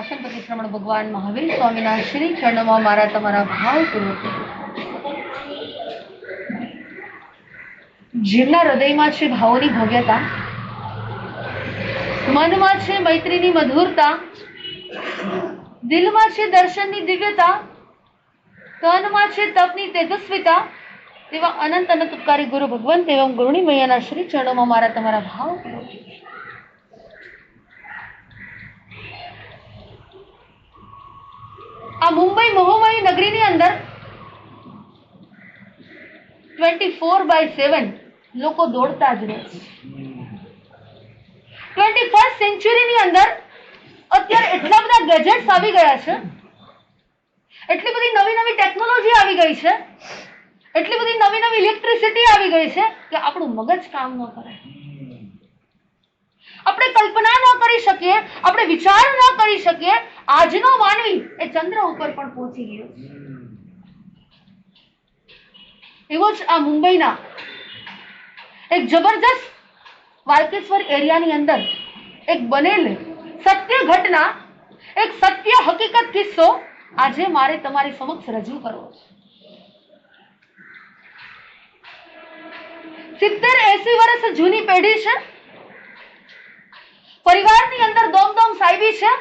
વાસણપતિ શ્રમણ ભગવાન મહાવીર સ્વામીના શ્રી ચરણોમાં મારા તમારા ભાવપૂર્વક જેમના હૃદયમાં છે ભાવોની ભવ્યતા, મનમાં છે મૈત્રીની મધુરતા, દિલમાં છે દર્શનની દિવ્યતા, તનમાં છે તપની તેજસ્વીતા, તેવા અનંત અનંત ઉપકારી ગુરુ ભગવંત એવં ગુરુણી મૈયાના શ્રી ચરણોમાં મારા તમારા ભાવપૂર્વક આ મુંબઈ મોહમય નગરીની અંદર 24/7 લોકો દોડતા જ રહે છે. 21st સેન્ચુરીની અંદર અત્યારે એટલા બધા ગેજેટ્સ આવી ગયા છે, એટલી બધી નવી નવી ટેકનોલોજી આવી ગઈ છે, એટલી બધી નવી નવી ઇલેક્ટ્રિસિટી આવી ગઈ છે કે આપણું મગજ કામ ન કરે. આપણે કલ્પના ન કરી શકીએ, આપણે વિચાર ન કરી શકીએ. આજનો માનવી એ ચંદ્ર ઉપર પણ પહોંચી ગયો છે. એવો જ આ મુંબઈના એક જબરજસ્ત વાલકેશ્વર એરિયાની અંદર એક બનેલ સત્ય ઘટના, એક સત્ય હકીકત કિસ્સો આજે મારે તમારી સમક્ષ રજૂ કરવો છે. 70-80 વર્ષ જૂની પેઢી છે. પરિવારની અંદર દોમ સાહેબી છે.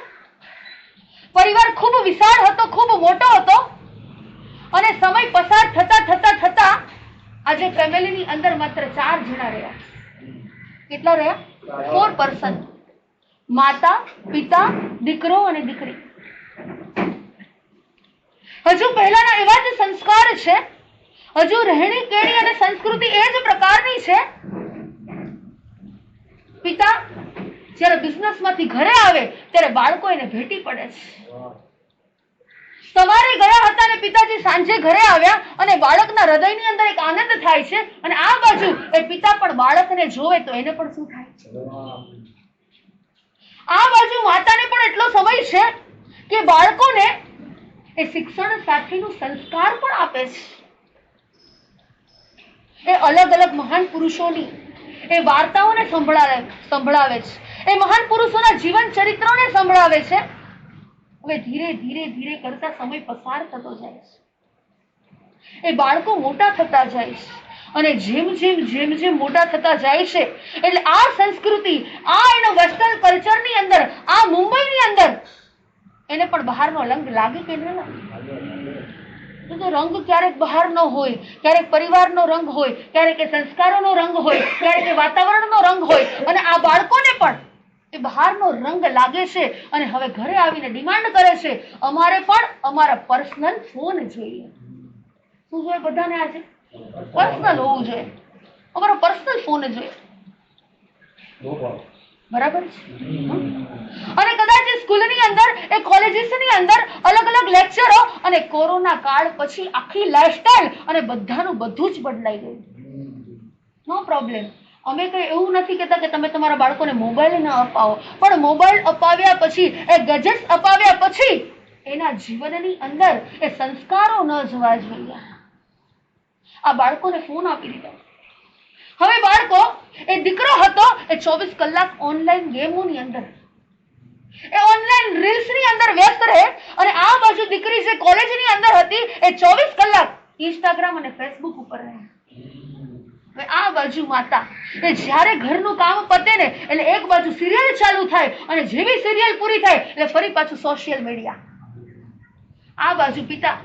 પરિવાર ખૂબ વિશાળ હતો, ખૂબ મોટો હતો અને સમય પસાર થતા આજે ફેમિલીની અંદર માત્ર 4 જણા રહ્યા. કેટલા રહ્યા? 4 પર્સન. માતા, પિતા, દીકરો અને દીકરી. હજુ પહેલાના એવા જ સંસ્કાર છે, હજુ રહેણી કેણી અને સંસ્કૃતિ એ જ પ્રકારની છે. પિતા જ્યારે બિઝનેસ માંથી ઘરે આવે ત્યારે બાળકો એને ભેટી પડે છે. સવારે ગયા હતા અને પિતાજી સાંજે ઘરે આવ્યા અને બાળકના હૃદયની અંદર એક આનંદ થાય છે અને આ બાજુ એ પિતા પણ બાળકને જોવે તો એને પણ શું થાય છે? આ બાજુ માતાને પણ એટલો સમય છે કે બાળકોને એ શિક્ષણ સાથેનું સંસ્કાર પણ આપે છે. એ અલગ અલગ મહાન પુરુષોની એ વાર્તાઓને સંભળાવે છે. એ મહાન પુરુષોના જીવન ચરિત્રોને સંભળાવે છે. હવે ધીરે ધીરે કરતા સમય પસાર થતો જાય છે. એ બાળકો મોટા થતા જાય છે અને જેમ મોટા થતા જાય છે એટલે આ સંસ્કૃતિ, આ એનો વેસ્ટર્ન કલ્ચરની અંદર, આ મુંબઈની અંદર એને પણ બહારનો રંગ લાગે કે ન લાગે? તો રંગ ક્યારેક બહાર નો હોય, ક્યારેક પરિવારનો રંગ હોય, ક્યારેક એ સંસ્કારોનો રંગ હોય, ક્યારેક એ વાતાવરણનો રંગ હોય અને આ બાળકોને પણ એ બહારનો રંગ લાગે છે અને હવે ઘરે આવીને ડિમાન્ડ કરે છે, અમારે પણ અમારા પર્સનલ ફોન જોઈએ. શું જોઈએ બધાને? આજે પર્સનલ હોવું જોઈએ, અમારો પર્સનલ ફોન જોઈએ. બરાબર છે. અને કદાચ સ્કૂલની અંદર, એ કોલેજીસની અંદર અલગ અલગ લેક્ચરો અને કોરોના કાળ પછી આખી લાઈફસ્ટાઈલ અને બધાનું બધું જ બદલાઈ ગયું. નો પ્રોબ્લેમ. અમે કઈ એવું નથી કહેતા કે તમે તમારા બાળકોને મોબાઈલ ન અપાવો, પણ મોબાઈલ અપાવ્યા પછી, એ ગેજેટ્સ અપાવ્યા પછી એના જીવનની અંદર એ સંસ્કારો ન જવા જોઈએ. આ બાળકોને ફોન આપી દીધો. હવે બાળકો, એ દીકરો હતો એ 24 કલાક ઓનલાઈન ગેમોની અંદર, એ ઓનલાઈન રીલ્સની અંદર વ્યસ્ત રહે અને આ બાજુ દીકરી જે કોલેજની અંદર હતી એ 24 કલાક ઇન્સ્ટાગ્રામ અને ફેસબુક ઉપર રહે. હવે આ બાજુ માતા, એ જ્યારે ઘરનું કામ પતે ને એટલે એક બાજુ સિરિયલ ચાલુ થાય અને જેવી સિરિયલ પૂરી થાય એટલે ફરી પાછું સોશિયલ મીડિયા. આ બાજુ પિતા,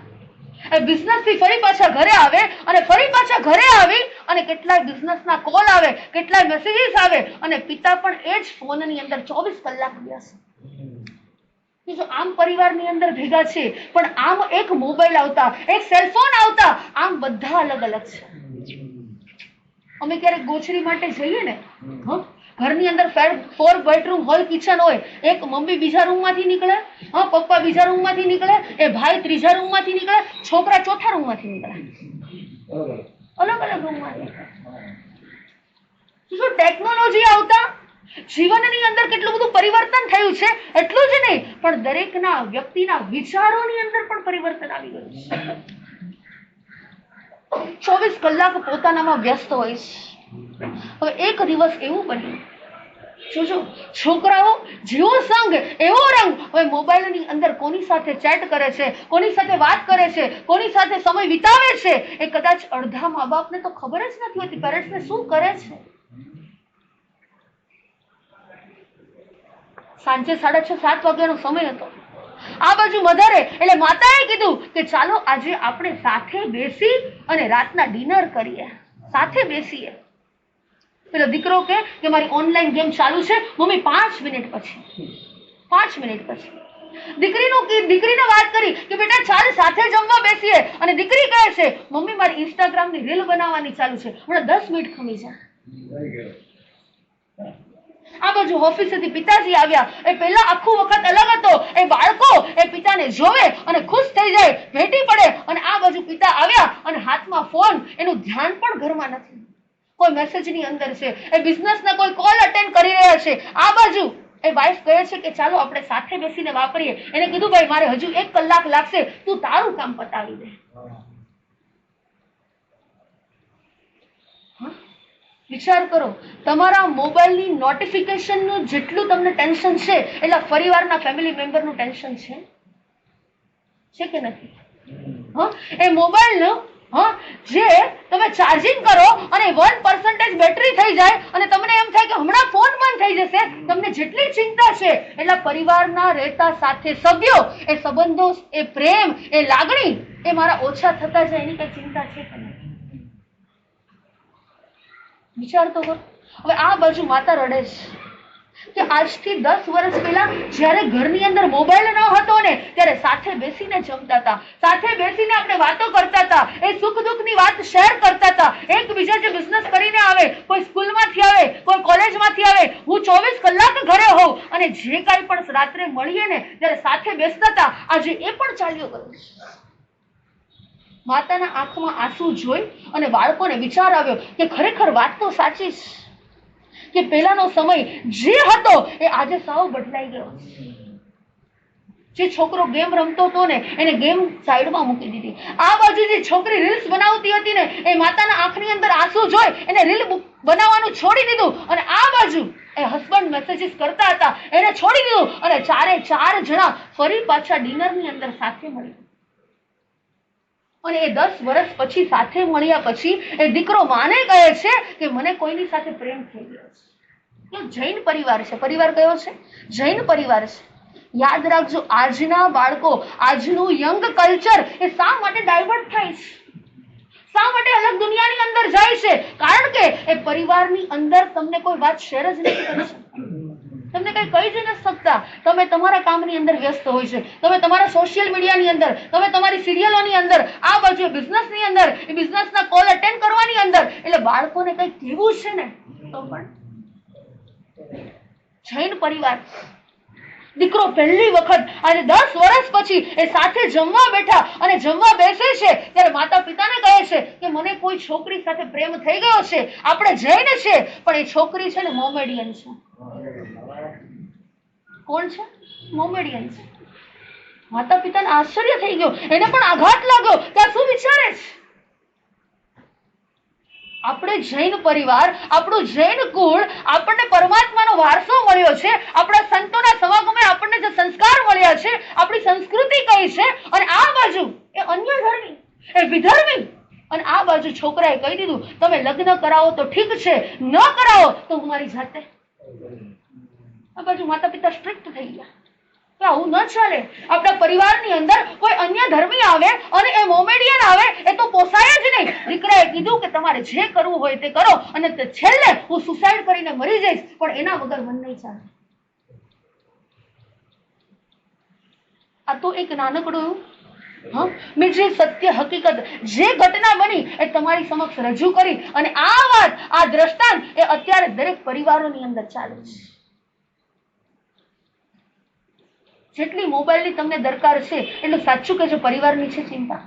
એ બિઝનેસ થી ફરી પાછા ઘરે આવે અને ફરી પાછા ઘરે આવી અને કેટલાય બિઝનેસના કોલ આવે, કેટલાય મેસેજીસ આવે અને પિતા પણ એ જ ફોનની અંદર 24 કલાક વ્યસ્ત. જો આમ પરિવારની અંદર ભેગા છે પણ આમ એક મોબાઈલ આવતા, એક સેલફોન આવતા, આમ બધા અલગ અલગ છે. અમે ક્યારેક ગોચરી માટે જઈએ ને, ઘરની અંદર 4 બેડરૂમ હોલ કિચન હોય, એક મમ્મી બીજા રૂમમાંથી નીકળે, પપ્પા બીજા રૂમમાંથી નીકળે, એ ભાઈ ત્રીજા રૂમમાંથી નીકળે, છોકરા ચોથા રૂમમાંથી નીકળે, અલગ અલગ રૂમમાંથી. શું ટેકનોલોજી આવતા જીવનની અંદર કેટલું બધું પરિવર્તન થયું છે. એટલું જ નહીં પણ દરેકના વ્યક્તિના વિચારોની અંદર પણ પરિવર્તન આવી ગયું છે. 24 કલાક પોતાનામાં વ્યસ્ત હોય છે. હવે એક દિવસ એવું બન્યું શું શું છોકરાઓ જેવો સંગ એવો રંગ. હવે મોબાઈલની અંદર કોની સાથે ચેટ કરે છે, કોની સાથે વાત કરે છે, કોની સાથે સમય વિતાવે છે, એ કદાચ અડધા મા બાપને તો ખબર જ નથી હોતી પેરેન્ટ્સને શું કરે છે. સાંજે 6:30-7 વાગ્યાનો સમય હતો. આ બાજુ મધરે એટલે માતાએ કીધું કે ચાલો આજે આપણે સાથે બેસી અને રાતના ડિનર કરીએ, સાથે બેસીએ. પેલો દીકરો કે મારી ઓનલાઈન ગેમ ચાલુ છે મમ્મી, 5 મિનિટ પછી. 5 મિનિટ પછી દીકરીને વાત કરી કે બેટા ચાલ સાથે જમવા બેસીએ, અને દીકરી કહે છે મમ્મી મારી ઇન્સ્ટાગ્રામની રીલ બનાવવાની ચાલુ છે, હમણાં 10 મિનિટ ખમી જાય. આ બાજુ ઓફિસેથી પિતાજી આવ્યા. એ પહેલા આખું વખત અલગ હતો. એ બાળકો એ પિતાને જોવે અને ખુશ થઈ જાય, ભેટી પડે, અને આ બાજુ પિતા આવ્યા અને હાથમાં ફોન. એનું ધ્યાન પણ ઘરમાં નથી, કોઈ મેસેજની અંદર છે, એ બિઝનેસના કોઈ કોલ અટેન્ડ કરી રહ્યા છે. આ બાજુ એ વાઇફ કહે છે કે ચાલો આપણે સાથે બેસીને વાપરીએ. એને કીધું ભાઈ મારે હજુ 1 કલાક લાગશે, તું તારું કામ પતાવી દે. વિચાર કરો, તમારા મોબાઈલની નોટિફિકેશનનું જેટલું તમને ટેન્શન છે એટલા પરિવારના ફેમિલી મેમ્બરનું ટેન્શન છે કે નથી? એ મોબાઈલનું જે તમે ચાર્જિંગ કરો અને 1% બેટરી થઈ જાય અને તમને એમ થાય કે હમણાં ફોન બંધ થઈ જશે, તમને જેટલી ચિંતા છે એટલા પરિવારના રહેતા સાથે સભ્યો, એ સંબંધો, એ પ્રેમ, એ લાગણી, એ મારા ઓછા થતા જાય એની કઈ ચિંતા છે કે નહીં? વિચાર તો કરો. હવે આ બાજુ માતા રડે છે કે આજથી 10 વર્ષ પહેલા જ્યારે ઘરની અંદર મોબાઈલ ન હતો ને ત્યારે સાથે બેસીને જમતા હતા, સાથે બેસીને આપણે વાતો કરતા હતા, એ સુખ દુઃખની વાત શેર કરતા હતા. એકબીજા જે બિઝનેસ કરીને આવે, કોઈ સ્કૂલમાંથી આવે, કોઈ કોલેજમાંથી આવે, હું 24 કલાક ઘરે હોઉં અને જે કાંઈ પણ રાત્રે મળીએ ને ત્યારે સાથે બેસતા હતા. આજે એ પણ ચાલ્યો ગયો. માતાના આંખમાં આંસુ જોઈ અને બાળકોને વિચાર આવ્યો કે ખરેખર વાત તો સાચી છે કે પહેલાનો સમય જે હતો એ આજે સાવ બદલાઈ ગયો. જે છોકરો ગેમ રમતો હતો ને એને ગેમ સાઈડમાં મૂકી દીધી. આ બાજુ જે છોકરી રીલ્સ બનાવતી હતી ને એ માતાના આંખની અંદર આંસુ જોઈ એને રીલ બનાવવાનું છોડી દીધું. અને આ બાજુ એ હસબન્ડ મેસેજીસ કરતા હતા એને છોડી દીધું અને 4 જણા ફરી પાછા ડિનરની અંદર સાથે મળી. અને એ 10 વર્ષ પછી સાથે મળ્યા પછી એ દીકરો માને કહે છે કે મને કોઈની સાથે પ્રેમ થઈ ગયો છે. જૈન પરિવાર છે. પરિવાર કયો છે? જૈન પરિવાર છે. યાદ રાખજો, આજના બાળકો, આજનું યંગ કલ્ચર એ શા માટે ડાયવર્ટ થાય છે, શા માટે અલગ દુનિયાની અંદર જાય છે? કારણ કે એ પરિવારની અંદર તમને કોઈ વાત શેર જ નથી કરી શકતા, તમને કઈ કહી જ નથી શકતા. તમે તમારા કામની અંદર વ્યસ્ત હોય છે, તમે તમારા સોશિયલ મીડિયાની અંદર, તમે તમારી સિરિયલોની અંદર, આ બાજુ બિઝનેસની અંદર, એ બિઝનેસના કોલ અટેન્ડ કરવાની અંદર. એટલે બાળકોને કઈ કહેવું છે ને તો પણ જૈન પરિવાર દીકરો પહેલી વખત આજે 10 વર્ષ પછી એ સાથે જમવા બેઠા અને જમવા બેસે છે ત્યારે માતા પિતાને કહે છે કે મને કોઈ છોકરી સાથે પ્રેમ થઈ ગયો છે, આપણે જૈન છે પણ એ છોકરી છે ને મોમેડિયન છે. કોણ છે? મોમેડિયન છે. માતા પિતાને આશ્ચર્ય થઈ ગયો, એને પણ આઘાત લાગ્યો કે આ શું વિચારે છે. આપણે જૈન પરિવાર, આપણું જૈન કુળ, આપણને પરમાત્માનો વારસો મળ્યો છે, આપણા સંતોના સમાગમે આપણને જે સંસ્કાર મળ્યા છે, આપણી સંસ્કૃતિ કઈ છે, અને આ બાજુ એ અન્ય ધર્મી, એ વિધર્મી, અને આ બાજુ છોકરાએ કહી દીધું તમે લગ્ન કરાવો તો ઠીક છે, ન કરાવો તો હું મારી જાતે. આ બાજુ માતા પિતા સ્ટ્રિક્ટ થઈ ગયા કે આવું ન ચાલે. આપણા પરિવારની અંદર કોઈ અન્ય ધર્મી આવે અને એ મોમેડિયન આવે એ તો પોસાય જ નહીં. દીકરાએ કીધું કે તમારે જે કરવું હોય તે કરો અને તે છેલ્લે હું સુસાઇડ કરીને મરી જઈશ પણ એના વગર મન નહીં ચાલે. આ તો એક નાનકડું મેં જે સત્ય હકીકત, જે ઘટના બની એ તમારી સમક્ષ રજૂ કરી અને આ વાત, આ દ્રષ્ટાંત એ અત્યારે દરેક પરિવારોની અંદર ચાલે છે. જેટલી મોબાઈલની તમને દરકાર છે એટલું સાચું કે જો પરિવારની છે ચિંતા.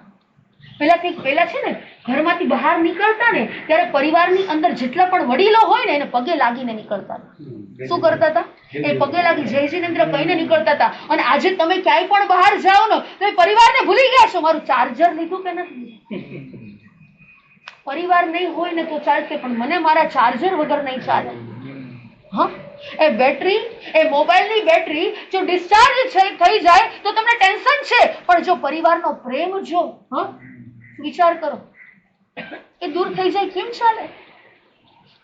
પહેલા છે ને ઘરમાંથી બહાર નીકળતા ને ત્યારે પરિવારની અંદર જેટલા પણ વડીલો હોય ને એને પગે લાગીને નીકળતા. શું કરતા હતા? એ પગે લાગી જય જિનેન્દ્ર કહીને નીકળતા હતા. અને આજે તમે ક્યાંય પણ બહાર જાઓ ને તો એ પરિવારને ભૂલી ગયા છો. મારું ચાર્જર લીધું કે નથી? પરિવાર નહીં હોય ને તો ચાલશે પણ મને મારા ચાર્જર વગર નહીં ચાલે. એ બેટરી, એ મોબાઈલની બેટરી જો ડિસ્ચાર્જ થઈ જાય તો તમને ટેન્શન છે, પણ જો પરિવારનો પ્રેમ જો વિચાર કરો એ દૂર થઈ જાય કેમ ચાલે?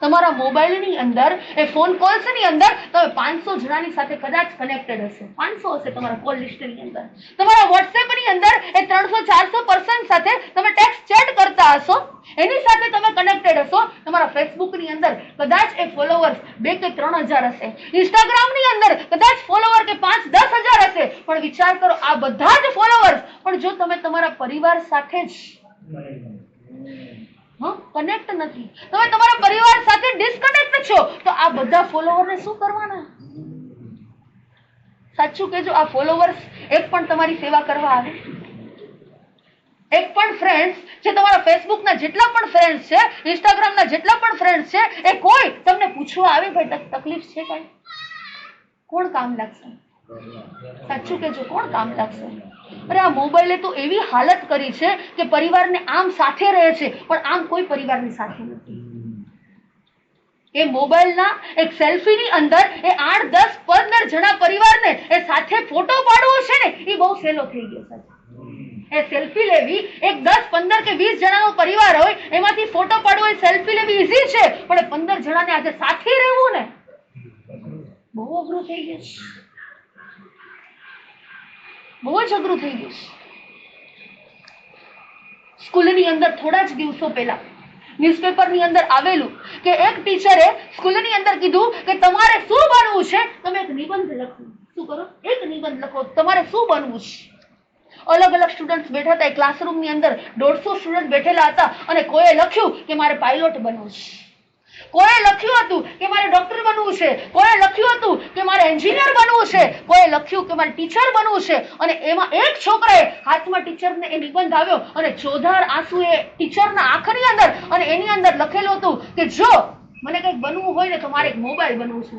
તમારા મોબાઈલની અંદર એ ફોન કોલ્સની અંદર તમે 500 જણાની સાથે કદાચ કનેક્ટેડ હશે, 500 હશે તમારા કોલ લિસ્ટની અંદર. તમારા વોટ્સએપની અંદર એ 300-400 પર્સન સાથે તમે ટેક્સ્ટ ચેટ કરતા હશો, એની સાથે તમે કનેક્ટેડ હશો. તમારા ફેસબુકની અંદર કદાચ એ ફોલોવર્સ 2 કે 3000 હશે, ઇન્સ્ટાગ્રામની અંદર કદાચ ફોલોવર કે 5-10 હજાર હશે. પણ વિચાર કરો, આ બધા જ ફોલોવર્સ પણ જો તમે તમારા પરિવાર સાથે જ કનેક્ટ નથી, તમે તમારા પરિવાર સાથે ડિસ્કનેક્ટ છો, તો આ બધા ફોલોવરને શું કરવાના? સાચું કહેજો, આ ફોલોવર્સ એક પણ તમારી સેવા કરવા આવે? એક પણ ફ્રેન્ડ્સ જે તમારા ફેસબુકના જેટલા પણ ફ્રેન્ડ્સ છે, ઇન્સ્ટાગ્રામના જેટલા પણ ફ્રેન્ડ્સ છે, એ કોઈ તમને પૂછવા આવે ભાઈ તકલીફ છે કઈ? કોણ કામ લાગશે? સાચું કહેજો, કોણ કામ લાગશે? અરે આ મોબાઈલે તો એવી હાલત કરી છે કે પરિવારને આમ સાથે રહે છે પણ આમ કોઈ પરિવારની સાથે નથી. એ મોબાઈલના એક સેલ્ફીની અંદર એ 8, 10, 15 જણા પરિવારને એ સાથે ફોટો પાડવો છે ને એ બહુ સહેલો થઈ ગયો છે. એ સેલ્ફી લેવી, એક 10, 15 કે 20 જણાનો પરિવાર હોય એમાંથી ફોટો પાડવો, એ સેલ્ફી લેવી ઈઝી છે, પણ એ 15 જણાને આજે સાથે રહેવું ને બહુ અઘરું થઈ ગયું છે, બહુ જ અઘરું થઈ ગયું છે. સ્કૂલની અંદર થોડા જ દિવસો પહેલા ન્યૂઝપેપરની અંદર આવેલું કે એક ટીચરે સ્કૂલની અંદર કીધું કે તમારે શું બનવું છે, તમે એક નિબંધ લખો. શું કરો? એક નિબંધ લખો, તમારે શું બનવું છે. અલગ અલગ સ્ટુડન્ટ્સ બેઠા હતા, ક્લાસરૂમની અંદર 150 સ્ટુડન્ટ બેઠેલા હતા અને કોઈએ લખ્યું કે મારે પાયલોટ બનવું છે, કોઈએ લખ્યું હતું કે મારે ડોક્ટર બનવું છે, કોઈએ લખ્યું હતું કે મારે એન્જિનિયર બનવું છે, કોઈએ લખ્યું કે મારે ટીચર બનવું છે. અને એમાં એક છોકરાએ હાથમાં ટીચરને એ નિબંધ આવ્યો અને ચોધાર આંસુ એ ટીચરના આંખની અંદર, અને એની અંદર લખેલું હતું કે જો મને કંઈક બનવું હોય ને તો મારે એક મોબાઈલ બનવું છે.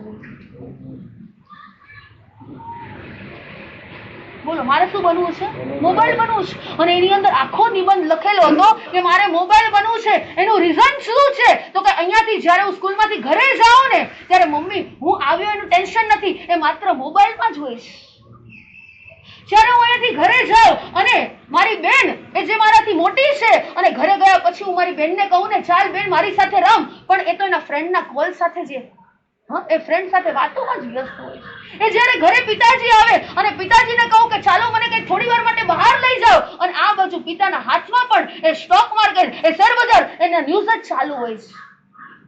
બોલો, મારે શું બનવું છે? મોબાઈલ બનવું છે. અને એની અંદર આખો નિબંધ લખેલો હતો કે મારે મોબાઈલ બનવું છે. એનું રીઝન શું છે તો કે અહીંયાથી જ્યારે હું સ્કૂલમાંથી ઘરે જાઉં ને ત્યારે મમ્મી હું આવ્યો એનું ટેન્શન નથી, એ માત્ર મોબાઈલમાં જ હોય છે. જ્યારે હું અહીંયાથી ઘરે જાઉં અને મારી બેન એ જે મારાથી મોટી છે અને ઘરે ગયા પછી હું મારી બેનને કહું ને ચાલ બેન મારી સાથે રમ, પણ એ તો એના ફ્રેન્ડના કોલ સાથે જે એ ફ્રેન્ડ સાથે વાતોમાં જ વ્યસ્ત હોય. એ જ્યારે ઘરે પિતાજી આવે અને પિતાજીને કહું કે ચાલો મને કંઈક થોડી વાર માટે બહાર લઈ જાઓ, અને આ બાજુ પિતાના હાથમાં પણ એ સ્ટોક માર્કેટ, એ શેર બજાર, એના ન્યૂઝ જ ચાલુ હોય છે.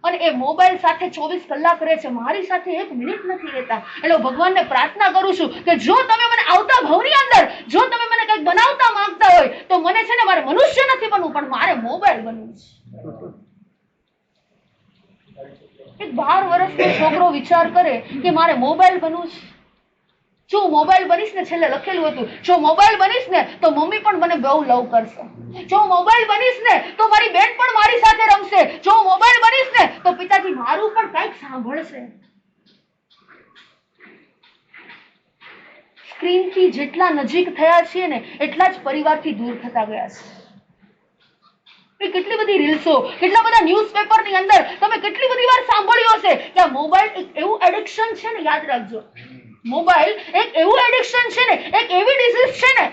અને એ મોબાઈલ સાથે 24 કલાક રહે છે, મારી સાથે 1 મિનિટ નથી રહેતા. એટલે ભગવાનને પ્રાર્થના કરું છું કે જો તમે મને આવતા ભવની અંદર જો તમે મને કંઈક બનાવતા માંગતા હોય તો મને છે ને મારે મનુષ્ય નથી બનવું, પણ મારે મોબાઈલ બનવું છે. એક 12 વર્ષનો છોકરો વિચાર કરે કે મારે મોબાઈલ બનવું છે. જો મોબાઈલ બનીશ ને, છેલ્લે લખેલું હતું, જો મોબાઈલ બનીશ ને તો મમ્મી પણ મને બહુ લવ કરશે, જો મોબાઈલ બનીશ ને તો મારી બેન પણ મારી સાથે રમશે, જો મોબાઈલ બનીશ ને તો પિતાજી મારું પણ કંઈક સાંભળશે. સ્ક્રીનથી જેટલા નજીક થયા છીએ ને એટલા જ પરિવારથી દૂર થતા ગયા છે. કેટલી બધી રીલ્સો, કેટલા બધા ન્યૂઝપેપરની અંદર તમે કેટલી બધી વાર સાંભળ્યું હશે કે આ મોબાઈલ એક એવું એડિક્શન છે ને, યાદ રાખજો, મોબાઈલ એક એવું એડિક્શન છે ને, એક એવી ડિઝીઝ છે ને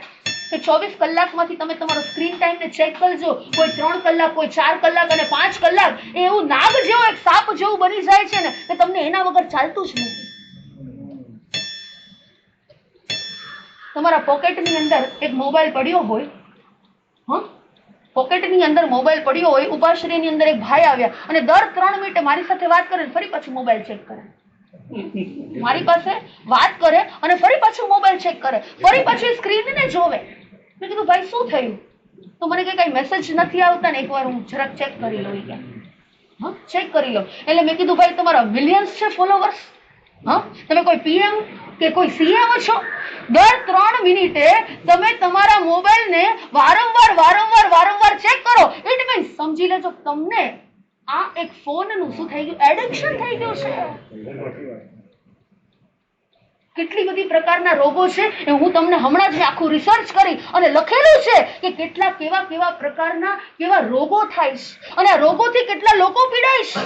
કે 24 કલાકમાંથી તમે તમારો સ્ક્રીન ટાઈમને ચેક કરજો, કોઈ 3 કલાક, કોઈ 4 કલાક અને 5 કલાક એ એવું નાગ જેવું, એક સાપ જેવું બની જાય છે ને કે તમને એના વગર ચાલતું જ નથી. તમારા પોકેટની અંદર એક મોબાઈલ પડ્યો હોય, પોકેટની અંદર મોબાઈલ પડ્યો હોય, ઉપાશ્રયની અંદર એક ભાઈ આવ્યા અને દર 3 મિનિટે મારી સાથે વાત કરે, ફરી પાછું મોબાઈલ ચેક કરે, મારી પાસે વાત કરે અને ફરી પાછું મોબાઈલ ચેક કરે, ફરી પાછું સ્ક્રીનને જોવે. મેં કીધું ભાઈ શું થયું? તો મને કે કઈ મેસેજ નથી આવતા ને, એકવાર હું જરાક ચેક કરી લઉં. કે ચેક કરી લો. એટલે મેં કીધું ભાઈ તમારા મિલિયન્સ છે ફોલોવર્સ, તમે કોઈ પીએમ કે કોઈ સીએમ છો? દર 3 મિનિટે તમે તમારા મોબાઈલને વારંવાર ચેક કરો. ઇટ મીન્સ સમજી લેજો તમને આ એક ફોનનું શું થઈ ગયું? એડિક્શન થઈ ગયું છે. કેટલી બધી પ્રકારના રોગો છે એ હું તમને હમણાં જ આખું રિસર્ચ કરી અને લખેલું છે કે કેટલા કેવા પ્રકારના કેવા રોગો થાય છે અને આ રોગોથી કેટલા લોકો પીડાય છે.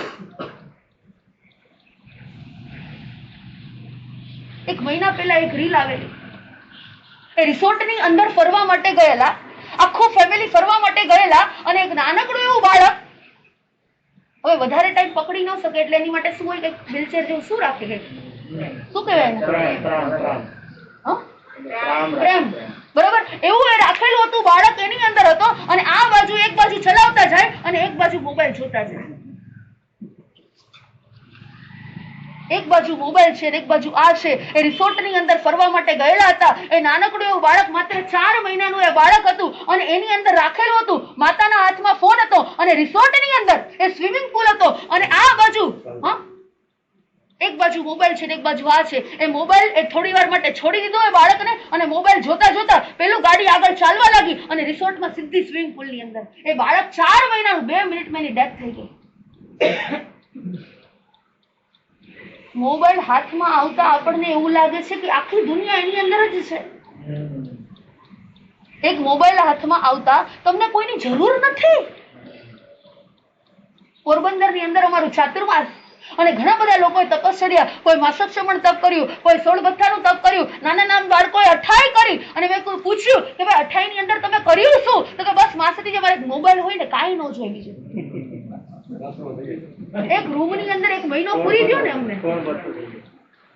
એક મહિના પહેલા એક રીલ આવેલી. એ રિસોર્ટની અંદર ફરવા માટે ગયેલા, આખું ફેમિલી ફરવા માટે ગયેલા, અને એક નાનકડું એવું બાળક હવે વધારે ટાઈમ પકડી ન શકે એટલે એની માટે શું હોય કે વ્હીલચેર જેવું શું રાખે કે શું કહેવાય પ્રેમ, બરોબર, એવું એ રાખેલું હતું. બાળક એની અંદર હતો અને આ બાજુ એક બાજુ ચલાવતા જાય અને એક બાજુ મોબાઈલ જોતા જાય. એક બાજુ મોબાઈલ છે, એક બાજુ આ છે. એ રિસોર્ટની અંદર ફરવા માટે ગયેલા હતા. એ નાનકડું એવું બાળક, માત્ર 4 મહિનાનું એ બાળક હતું અને એની અંદર રાખેલું હતું. માતાના હાથમાં ફોન હતો અને રિસોર્ટની અંદર એ સ્વિમિંગ પુલ હતો અને આ બાજુ એક બાજુ મોબાઈલ છે ને એક બાજુ આ છે. એ મોબાઈલ એ થોડી વાર માટે છોડી દીધો એ બાળકને અને મોબાઈલ જોતા જોતા પેલું ગાડી આગળ ચાલવા લાગી અને રિસોર્ટમાં સીધી સ્વિમિંગ પુલની અંદર. એ બાળક 4 મહિનાનું 2 મિનિટમાં એની ડેથ થઈ ગઈ. મોબાઈલ હાથમાં આવતા આપણને એવું લાગે છે કે આખી દુનિયા એની અંદર જ છે. એક મોબાઈલ હાથમાં આવતા તમને કોઈની જરૂર નથી. પોરબંદરની અંદર અમારું ચાતુર્માસ અને ઘણા બધા લોકોએ તપસ્યા, કોઈ માસક્ષમણ તપ કર્યું, કોઈ 16 ભથ્થાનું તપ કર્યું, નાના નાના બાળકોએ 28 કરી. અને મેં પૂછ્યું કે ભાઈ 28 ની અંદર તમે કર્યું શું? તો કે બસ માસથી મારે મોબાઈલ હોય ને કાંઈ ન જોઈએ બીજું. એક રૂમની અંદર 1 મહિનો પૂરી દો ને અમને,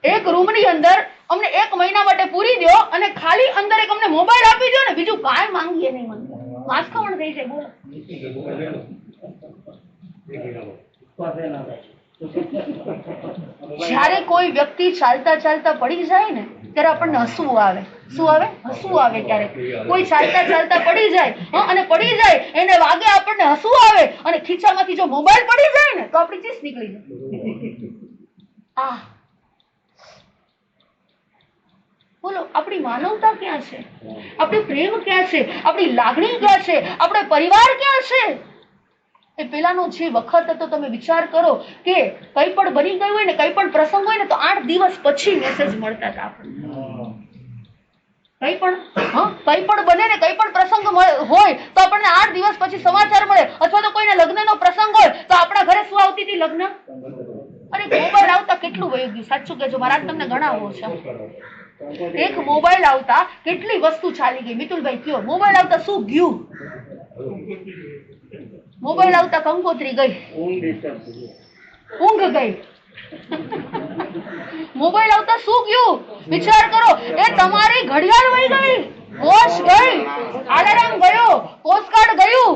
એક રૂમની અંદર અમને 1 મહિના માટે પૂરી દો અને ખાલી અંદર એક અમને મોબાઈલ આપી દો ને, બીજું કાંઈ માંગીએ નહીં. મને માસખામણ થઈ જાય. બોલો, જ્યારે કોઈ વ્યક્તિ ચાલતા ચાલતા પડી જાય ને ત્યારે આપણને હસવું આવે. શું આવે? હસવું આવે. ક્યારેક કોઈ ચાલતા ચાલતા પડી જાય અને પડી જાય એને વાગે આપણને હસવું આવે, અને ખીચામાંથી જો મોબાઈલ પડી જાય ને તો આપણી ચીસ નીકળી જાય. બોલો, આપણી માનવતા ક્યાં છે? આપણો પ્રેમ ક્યાં છે? આપણી લાગણી ક્યાં છે? આપણો પરિવાર ક્યાં છે? એ પેલાનો જે વખત હતો તમે વિચાર કરો કે કંઈ પણ બની ગયું હોય ને, કંઈ પણ પ્રસંગ હોય ને તો 8 દિવસ પછી મેસેજ મળતા હતા આપણને. કંઈ પણ બને ને, કંઈ પણ પ્રસંગ હોય તો આપણને 8 દિવસ પછી સમાચાર મળે. અથવા તો કોઈના લગ્નનો પ્રસંગ હોય તો આપણા ઘરે શું આવતી હતી? લગ્ન. અને મોબાઈલ આવતા કેટલું વયું ગયું, સાચું કહેજો, મારા તમને ગણાવો છે. એક મોબાઈલ આવતા કેટલી વસ્તુ ચાલી ગઈ. મિતુલભાઈ કયો, મોબાઈલ આવતા શું ગયું? મોબાઈલ આવતા કંકોત્રી ગઈ, ઊંઘ ગઈ. મોબાઈલ આવતા શું ગયું? વિચાર કરો, એ તમારી ઘડિયાળ વહી ગઈ, વોચ ગઈ, અલાર્મ ગયો, પોસ્ટકાર્ડ ગયું,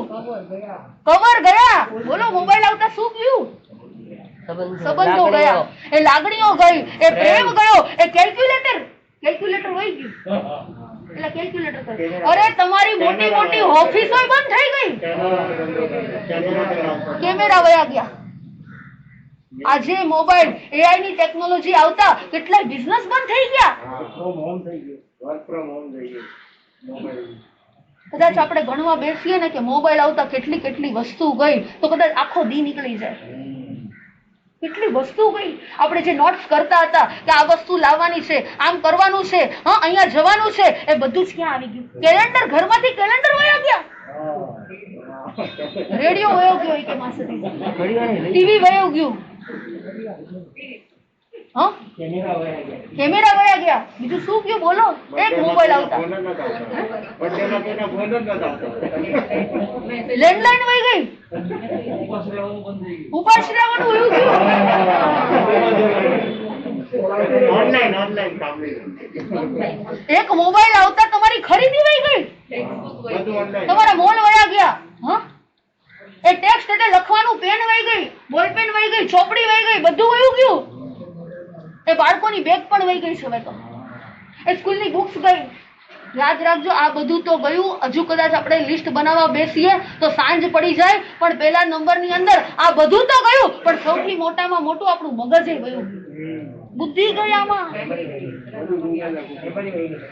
કવર ગયા. બોલો, મોબાઈલ આવતા શું ગયું? સંબંધો ગયા, એ લાગણીઓ ગઈ, એ પ્રેમ ગયો, એ કેલ્ક્યુલેટર વહી ગયું. એટલે કેલ્ક્યુલેટર, અરે તમારી મોટી મોટી ઓફિસો બંધ થઈ ગઈ, કેમેરા વયા ગયા. આજે મોબાઈલ એઆઈ ની ટેકનોલોજી આવતા કેટલાય બિઝનેસ બંધ થઈ ગયા. કદાચ આપણે ગણવા બેસીએ ને કે મોબાઈલ આવતા કેટલી કેટલી વસ્તુ ગઈ તો કદાચ આખો દી નીકળી જાય. કેટલી વસ્તુ ગઈ. આપણે જે નોટ્સ કરતા હતા કે આ વસ્તુ લાવવાની છે, આમ કરવાનું છે, અહીંયા જવાનું છે, એ બધું જ ક્યાં આવી ગયું? કેલેન્ડર, ઘરમાંથી કેલેન્ડર વયા ગયા. રેડિયો વયો ગયો કે માસી, ટીવી વયો ગયું, કેમેરા વયા ગયા. બીજું શું ગયું? બોલો. એક મોબાઈલ આવતા, લેન્ડલાઈન વહી ગઈ, ઉપાસ રહેવાનું વયું ગયું. એક મોબાઈલ આવતા તમારી ખરીદી વહી ગઈ, તમારા મોલ વયા ગયા. એ ટેક્સ્ટ એટલે લખવાનું પેન વહી ગઈ, બોલપેન વહી ગઈ, ચોપડી વહી ગઈ, બધું વયું ગયું. એ બાળકોની બેગ પણ વહી ગઈ છે હવે તો. એ સ્કૂલની બુક્સ ગઈ. યાદ રાખજો, આ બધું તો ગયું. હજુ કદાચ આપણે લિસ્ટ બનાવવા બેસીએ તો સાંજ પડી જાય, પણ પેલા નંબરની અંદર આ બધું તો ગયું, પણ સૌથી મોટામાં મોટું આપણું મગજ વયું ગયું, બુદ્ધિ ગઈ આમાં.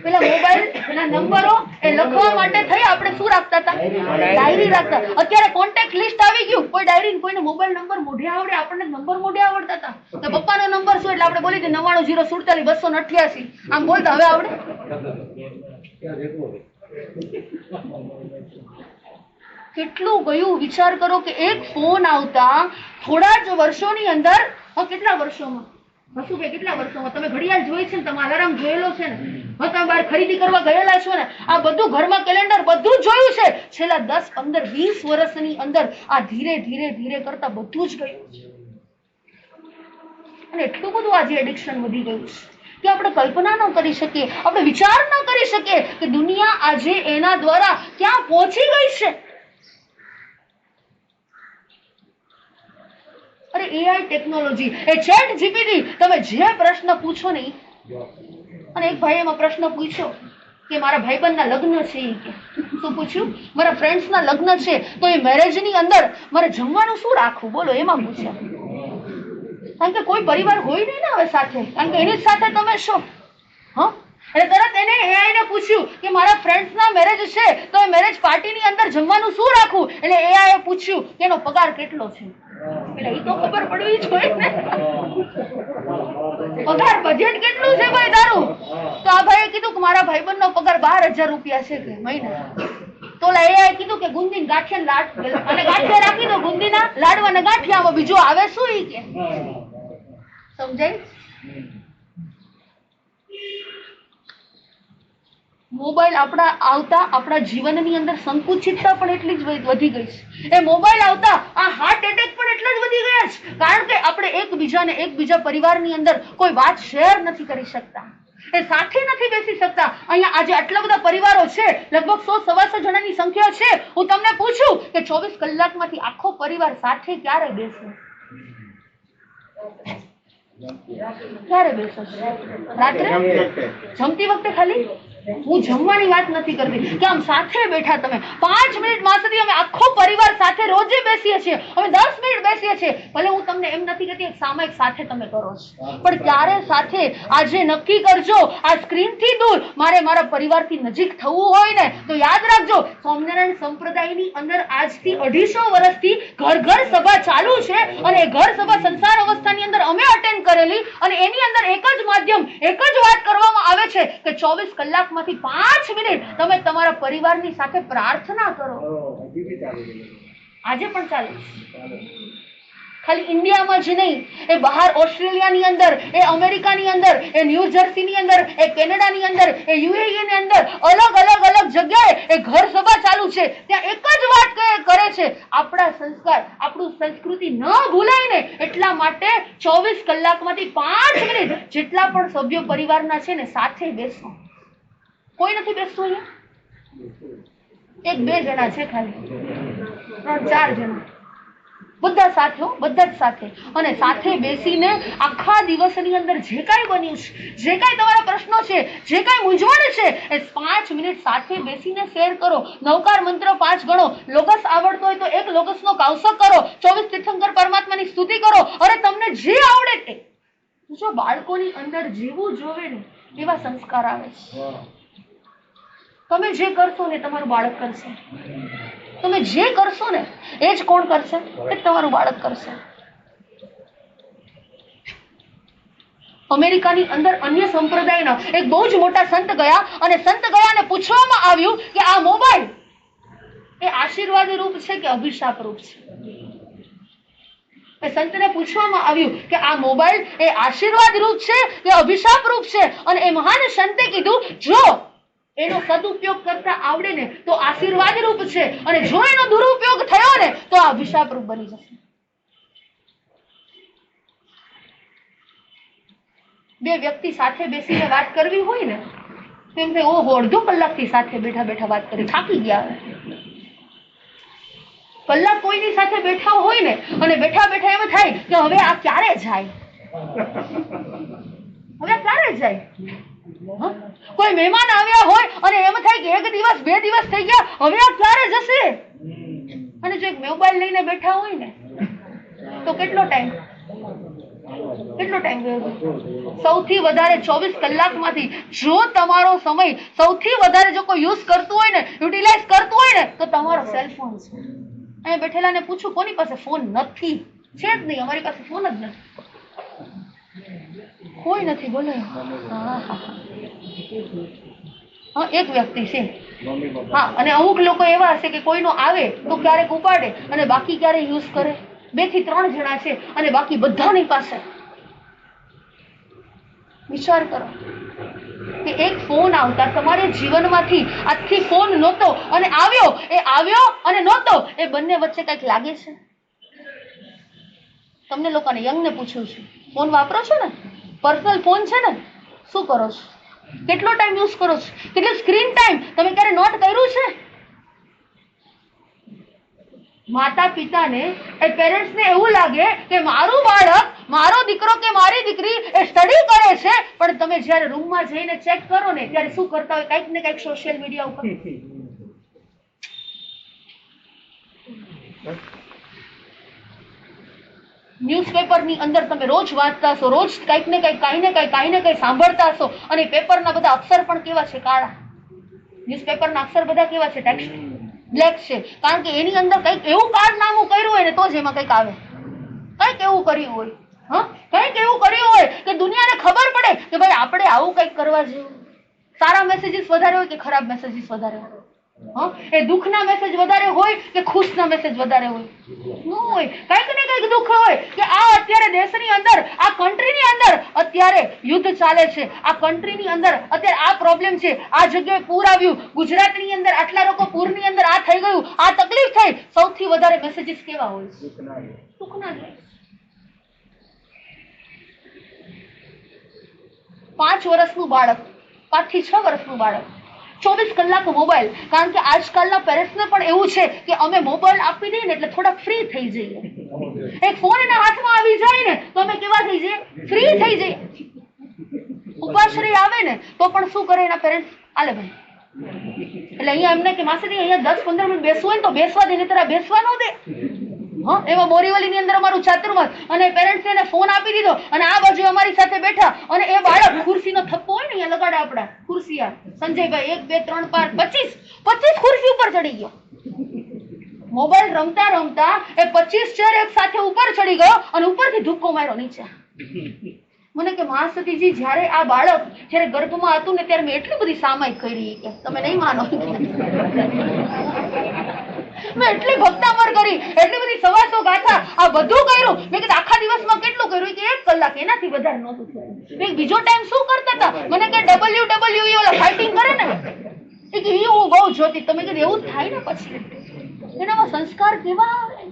પેલા મોબાઈલ ના નંબરો એ લખવા માટે થઈ આપણે શું રાખતા હતા? ડાયરી રાખતા. અત્યારે કોન્ટેક્ટ લિસ્ટ આવી ગયું, કોઈ ડાયરી, કોઈને મોબાઈલ નંબર મોઢે આવડે? આપણને નંબર મોઢે આવડતા હતા. તો પપ્પાનો નંબર શું એટલે આપણે બોલી દે 99044288. આમ બોલતા હવે આવડે? કેટલું ગયું વિચાર કરો કે એક ફોન આવતા થોડા જ વર્ષોની અંદર, કેટલા વર્ષોમાં હસુભાઈ કેટલા વર્ષોમાં તમે ઘડિયાળ જોઈ છે ને, તમે અલાર્મ જોયેલો છે ને, હવે તમે બહાર ખરીદી કરવા ગયેલા છો ને, આ બધું ઘરમાં કેલેન્ડર બધું જ જોયું છે. છેલ્લા 10, 15, 20 વર્ષની અંદર આ ધીરે ધીરે ધીરે કરતા બધું જ ગયું છે. અને એટલું બધું આજે એડિક્શન વધી ગયું છે કે આપણે કલ્પના ન કરી શકીએ, આપણે વિચાર ન કરી શકીએ કે દુનિયા આજે એના દ્વારા ક્યાં પહોંચી ગઈ છે. અરે એઆઈ ટેકનોલોજી, એ ચેટ જીપીટી, તમે જે પ્રશ્ન પૂછો ને, અને એક ભાઈએ એમાં પ્રશ્ન પૂછ્યો કે મારા ભાઈબંધના લગ્ન છે, કે શું પૂછ્યું, મારા ફ્રેન્ડ્સના લગ્ન છે, તો એ મેરેજની અંદર મારે જમવાનું શું રાખવું, બોલો, એમાં પૂછ્યા. કારણ કે કોઈ પરિવાર હોય નહીં ને હવે સાથે, કારણ કે એની જ સાથે તમે છો. હા, એટલે તરત એને એઆઈ ને પૂછ્યું કે મારા ફ્રેન્ડ્સના મેરેજ છે, તો એ મેરેજ પાર્ટીની અંદર જમવાનું શું રાખવું. એટલે એઆઈ એ પૂછ્યું કે એનો પગાર કેટલો છે. એટલે એ તો ખબર પડવી જોઈએ ને, પગાર બજેટ કેટલું છે ભાઈ તારું. તો આ ભાઈએ કીધું કે મારા ભાઈબંધનો પગાર 12,000 રૂપિયા છે કે મહિના. તો એઆઈ કીધું કે ગુંદી ગાંઠિયા અને ગાંઠિયા રાખી દો, ગુંદીના લાડવા ને ગાંઠિયામાં બીજું આવે શું, ઈ કે સમજાય. મોબાઈલ આપણા જીવનની અંદર સંકુચિતતા પણ એટલી જ વધી ગઈ છે. એ મોબાઈલ આવતા આ હાર્ટ એટેક પણ એટલા જ વધી ગયા છે. કારણ કે આપણે એકબીજા પરિવારની અંદર કોઈ વાત શેર નથી કરી શકતા, એ સાથે નથી બેસી શકતા. અહીંયા આજે આટલા બધા પરિવારો છે, લગભગ 100-125 જણાની સંખ્યા છે. હું તમને પૂછું કે 24 કલાકમાંથી આખો પરિવાર સાથે ક્યારે બેસે? ક્યારે બેસો? રાત્રે જમતી વખતે ખાલી? હું જમવાની વાત નથી કરતી કે આમ સાથે બેઠા તમે 5 મિનિટ માં સુધી અમે આખો પરિવાર સાથે રોજે બેસીએ છીએ, અમે 10 મિનિટ બેસીએ છીએ. ભલે હું તમને એમ નથી કહેતી સામયિક સાથે તમે કરો છો, પણ ક્યારે સાથે આજે નક્કી કરજો. આ સ્ક્રીન થી દૂર મારે મારા પરિવારથી નજીક થવું હોય ને, તો યાદ રાખજો, સ્વામિનારાયણ સંપ્રદાયની અંદર આજથી 250 વર્ષથી ઘર ઘર સભા ચાલુ છે. અને એ ઘર સભા સંસાર અવસ્થાની અંદર અમે અટેન્ડ કરેલી, અને એની અંદર એક જ માધ્યમ, એક જ વાત કરવામાં આવે છે કે 24 કલાકમાંથી 5 મિનિટ તમે તમારા પરિવારની સાથે પ્રાર્થના કરો. આજે પણ ચાલે છે. ખાલી ઇન્ડિયામાં જ નહીં, એ બહાર ઓસ્ટ્રેલિયાની અંદર, એ અમેરિકાની અંદર, એ ન્યૂ જર્સીની અંદર, એ કેનેડાની અંદર, એ યુએઈ ની અંદર, અલગ જગ્યાએ એ ઘર સભા ચાલુ છે. ત્યાં એક જ વાત કરે છે, આપણા સંસ્કાર, આપણું સંસ્કૃતિ ન ભૂલાય ને એટલા માટે 24 કલાકમાંથી 5 મિનિટ જેટલા પણ સભ્યો પરિવારના છે ને સાથે બેસો. કોઈ નથી બેસતું અહીંયા, 1-2 જણા છે ખાલી, 3-4 જણા, બધા સાથે, બધા જ સાથે. અને સાથે બેસીને આખા દિવસની અંદર જે કાંઈ બન્યું છે, જે કાંઈ તમારા પ્રશ્નો છે, જે કાંઈ મૂંઝવણ છે, એ 5 મિનિટ સાથે બેસીને શેર કરો. નવકાર મંત્ર 5 ગણો, લોગસ આવડતો હોય તો 1 લોગસનો કૌશક કરો, 24 તીર્થંકર પરમાત્માની સ્તુતિ કરો. અરે તમને જે આવડે તે. જો બાળકોની અંદર જેવું જોવે ને એવા સંસ્કાર આવે છે. તમે જે કરશો ને તમારું બાળક કરશે. તમે જે કરશો ને એ જ કોણ કરશે? એ તમારું બાળક કરશે. અમેરિકાની અંદર અન્ય સંપ્રદાયના એક બહુ જ મોટા સંત ગયા, અને સંત ગયા ને પૂછવામાં આવ્યું કે આ મોબાઈલ એ આશીર્વાદ રૂપ છે કે અભિશાપ રૂપ છે? એ સંતને પૂછવામાં આવ્યું કે આ મોબાઈલ એ આશીર્વાદ રૂપ છે કે અભિશાપ રૂપ છે? અને એ મહાન સંતે કીધું, જો એનો સદુપયોગ કરતા આવડે ને તો આશીર્વાદ રૂપ છે, અને જો એનો દુરુપયોગ થયો ને તો આ અભિશાપ રૂપ બની જશે. 2 વ્યક્તિ સાથે બેસીને વાત કરવી હોય ને, તેમ કે ઓહો, અડધો કલાકથી સાથે બેઠા બેઠા વાત કરી, થાકી ગયા. કલાક કોઈની સાથે બેઠા હોય ને, અને બેઠા બેઠા એમ થાય કે હવે આ ક્યારે જાય, હવે આ ક્યારે જાય. કોઈ મહેમાન આવ્યા હોય અને એમ થાય કે 1 દિવસ 2 દિવસ થઈ ગયા, હવે આ ક્યારે જશે. અને જો એક મોબાઈલ લઈને બેઠા હોય ને તો કેટલો ટાઈમ ગયો? સૌથી વધારે 24 કલાકમાંથી જો તમારો સમય સૌથી વધારે જો કોઈ યુઝ કરતું હોય ને, યુટિલાઇઝ કરતું હોય ને, તો તમારો સેલફોન છે. અહીંયા બેઠેલાને પૂછું, કોની પાસે ફોન નથી? છે જ નહીં, અમારી પાસે ફોન જ નથી. કોઈ નથી, બોલે. હા, એક વ્યક્તિ છે. હા, અને અમુક લોકો એવા હશે કે કોઈનો આવે તો ક્યારેક ઉપાડે અને બાકી ક્યારે યુઝ કરે. 2 થી 3 જણા છે અને બાકી બધાની પાસે. વિચાર કરો કે એક ફોન આવતા તમારે જીવનમાંથી આજથી ફોન નહોતો અને આવ્યો અને નહોતો, એ બંને વચ્ચે કંઈક લાગે છે? તમને લોકોને યંગને પૂછું છું, ફોન વાપરો છો ને? પર્સનલ ફોન છે ને? શું કરો છો? કેટલો ટાઈમ યુઝ કરો છો? કેટલો સ્ક્રીન ટાઈમ તમે ક્યારે નોટ કર્યું છે? માતા પિતાને, એ પેરેન્ટ્સને એવું લાગે કે મારું બાળક, મારો દીકરો કે મારી દીકરી એ સ્ટડી કરે છે, પણ તમે જ્યારે રૂમમાં જઈને ચેક કરો ને ત્યારે શું કરતા હોય? કંઈક ને કંઈક સોશિયલ મીડિયા ઉપર. ન્યૂઝપેપરની અંદર તમે રોજ વાંચતા હશો, રોજ કંઈક ને કંઈક સાંભળતા હશો, અને પેપરના બધા અક્ષર પણ કેવા છે? કાળા. ન્યૂઝપેપરના અક્ષર બધા કેવા છે? ટેક્સ્ટ બ્લેક છે. કારણ કે એની અંદર કંઈક એવું કારનામું કર્યું હોય ને તો જ એમાં કંઈક આવે. કંઈક એવું કર્યું હોય, કંઈક એવું કર્યું હોય કે દુનિયાને ખબર પડે કે ભાઈ આપણે આવું કંઈક કરવા જેવું. સારા મેસેજીસ વધારે હોય કે ખરાબ મેસેજીસ વધારે હોય? એ દુઃખના મેસેજ વધારે હોય કે ખુશના મેસેજ વધારે હોય? ન હોય. કંઈક ને કંઈક દુઃખ હોય કે આ અત્યારે દેશની અંદર, આ કન્ટ્રીની અંદર અત્યારે યુદ્ધ ચાલે છે, આ કન્ટ્રીની અંદર અત્યારે આ પ્રોબ્લેમ છે, આ જગ્યાએ પૂર આવ્યું, ગુજરાતની અંદર આટલા લોકો પૂરની અંદર આ થઈ ગયું, આ તકલીફ થઈ. સૌથી વધારે મેસેજીસ કેવા હોય? દુઃખના. 5 વર્ષનું બાળક, 5 થી 6 વર્ષનું બાળક 24 કલાક મોબાઈલ. કારણ કે આજકાલના પેરેન્ટ્સને પણ એવું છે કે અમે મોબાઈલ આપી દઈએ ને એટલે થોડાક ફ્રી થઈ જઈએ. એક ફોન એના હાથમાં આવી જાય ને તો અમે કેવા થઈ જઈએ? ફ્રી થઈ જઈએ. ઉપાશ્રય આવે ને તો પણ શું કરે એના પેરેન્ટ્સ? આલે ભાઈ. એટલે અહીંયા એમને કે માસીજી અહીંયા 10-15 મિનિટ બેસવું હોય ને તો બેસવા દે, નહીતર બેસવા ન દે. એમાં બોરીવલીની અંદર અમારું ચાતુર્માસ, અને પેરેન્ટ્સ એને ફોન આપી દીધો અને આ બાજુ અમારી સાથે બેઠા, અને એ બાળક ખુરશીનો થપ્પો હોય ને અહીંયા લગાડે, આપડા ખુરશી, સંજયભાઈ 1 2 3 5 25 ખુરશી ઉપર ચડી ગયો. મોબાઈલ રમતા રમતા એ 25 ચેર એક સાથે ઉપર ચડી ગયો અને ઉપરથી ધુક્કો માર્યો નીચે. મને કે મા સતીજી, જ્યારે આ બાળક જ્યારે ગર્ભમાં હતું ને ત્યારે મેં એટલી બધી સામાયિક કરી કે તમે નહીં માનો. મેં એટલી ભક્તામર કરી, એટલી બધી સવાસો ગાથા, આ બધું કર્યું. મેં કીધું આખા દિવસમાં કેટલું કર્યું? કે 1 કલાક, એનાથી વધારે નહોતું થયું. મેં બીજો ટાઈમ શું કરતા હતા? મને કે WWE ઓલા ફાઇટિંગ કરે ને, એ કે હું બહુ જોતી. તમે કીધું એવું જ થાય ને પછી એનામાં સંસ્કાર કેવા આવે?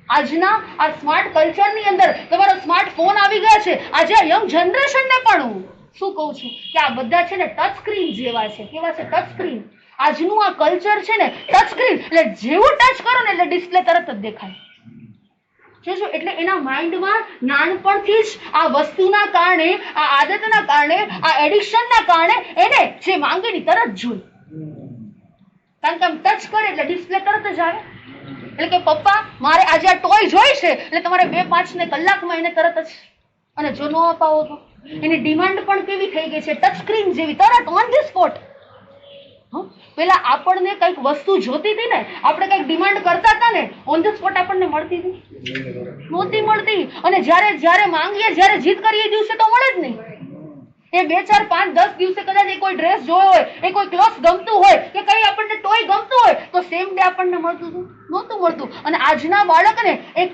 આજના આ સ્માર્ટ કલ્ચરની અંદર તમારો સ્માર્ટફોન આવી ગયા છે. આજે આ યંગ જનરેશનને પણ હું શું કહું છું કે આ બધા છે ને ટચ સ્ક્રીન જેવા છે. કેવા છે? Touch screen. આજનું આ કલ્ચર છે ને ટચ સ્ક્રીન, એટલે જેવું ટચ કરો ને એટલે ડિસ્પ્લે તરત જ દેખાય. જોજો, એટલે એના માઇન્ડમાં નાનપણથી જ આ વસ્તુના કારણે, આ આદતના કારણે, આ એડિક્શનના કારણે એને જે માંગે ની તરત જોઈ. કારણ કે આમ ટચ કરે એટલે ડિસ્પ્લે તરત જ આવે. એટલે કે પપ્પા મારે આજે આ ટોય જોઈ છે, એટલે તમારે 2-5 કલાકમાં એને તરત જ. અને જો ન અપાવો તો એની ડિમાન્ડ પણ કેવી થઈ ગઈ છે? ટચ સ્ક્રીન જેવી, તરત ઓન ધી સ્પોટ. પેલા આપણને કઈક વસ્તુ જોતી હતી ને, આપણે કઈક ડિમાન્ડ કરતા હતા ને, ઓન ધ સ્પોટ આપણને મળતી હતી? નહોતી મળતી. અને જ્યારે માંગીએ, જ્યારે જીદ કરીએ, દિવસે તો મળે જ નહીં. એ 2 4 5 10 દિવસે કદાચ એ કોઈ ડ્રેસ જોયો હોય, એ કોઈ ક્લોથ ગમતું હોય, કે કઈ આપણને ટોય ગમતું હોય, તો સેમ ડે આપણને મળતું હતું? નહોતું મળતું. અને આજના બાળકને એ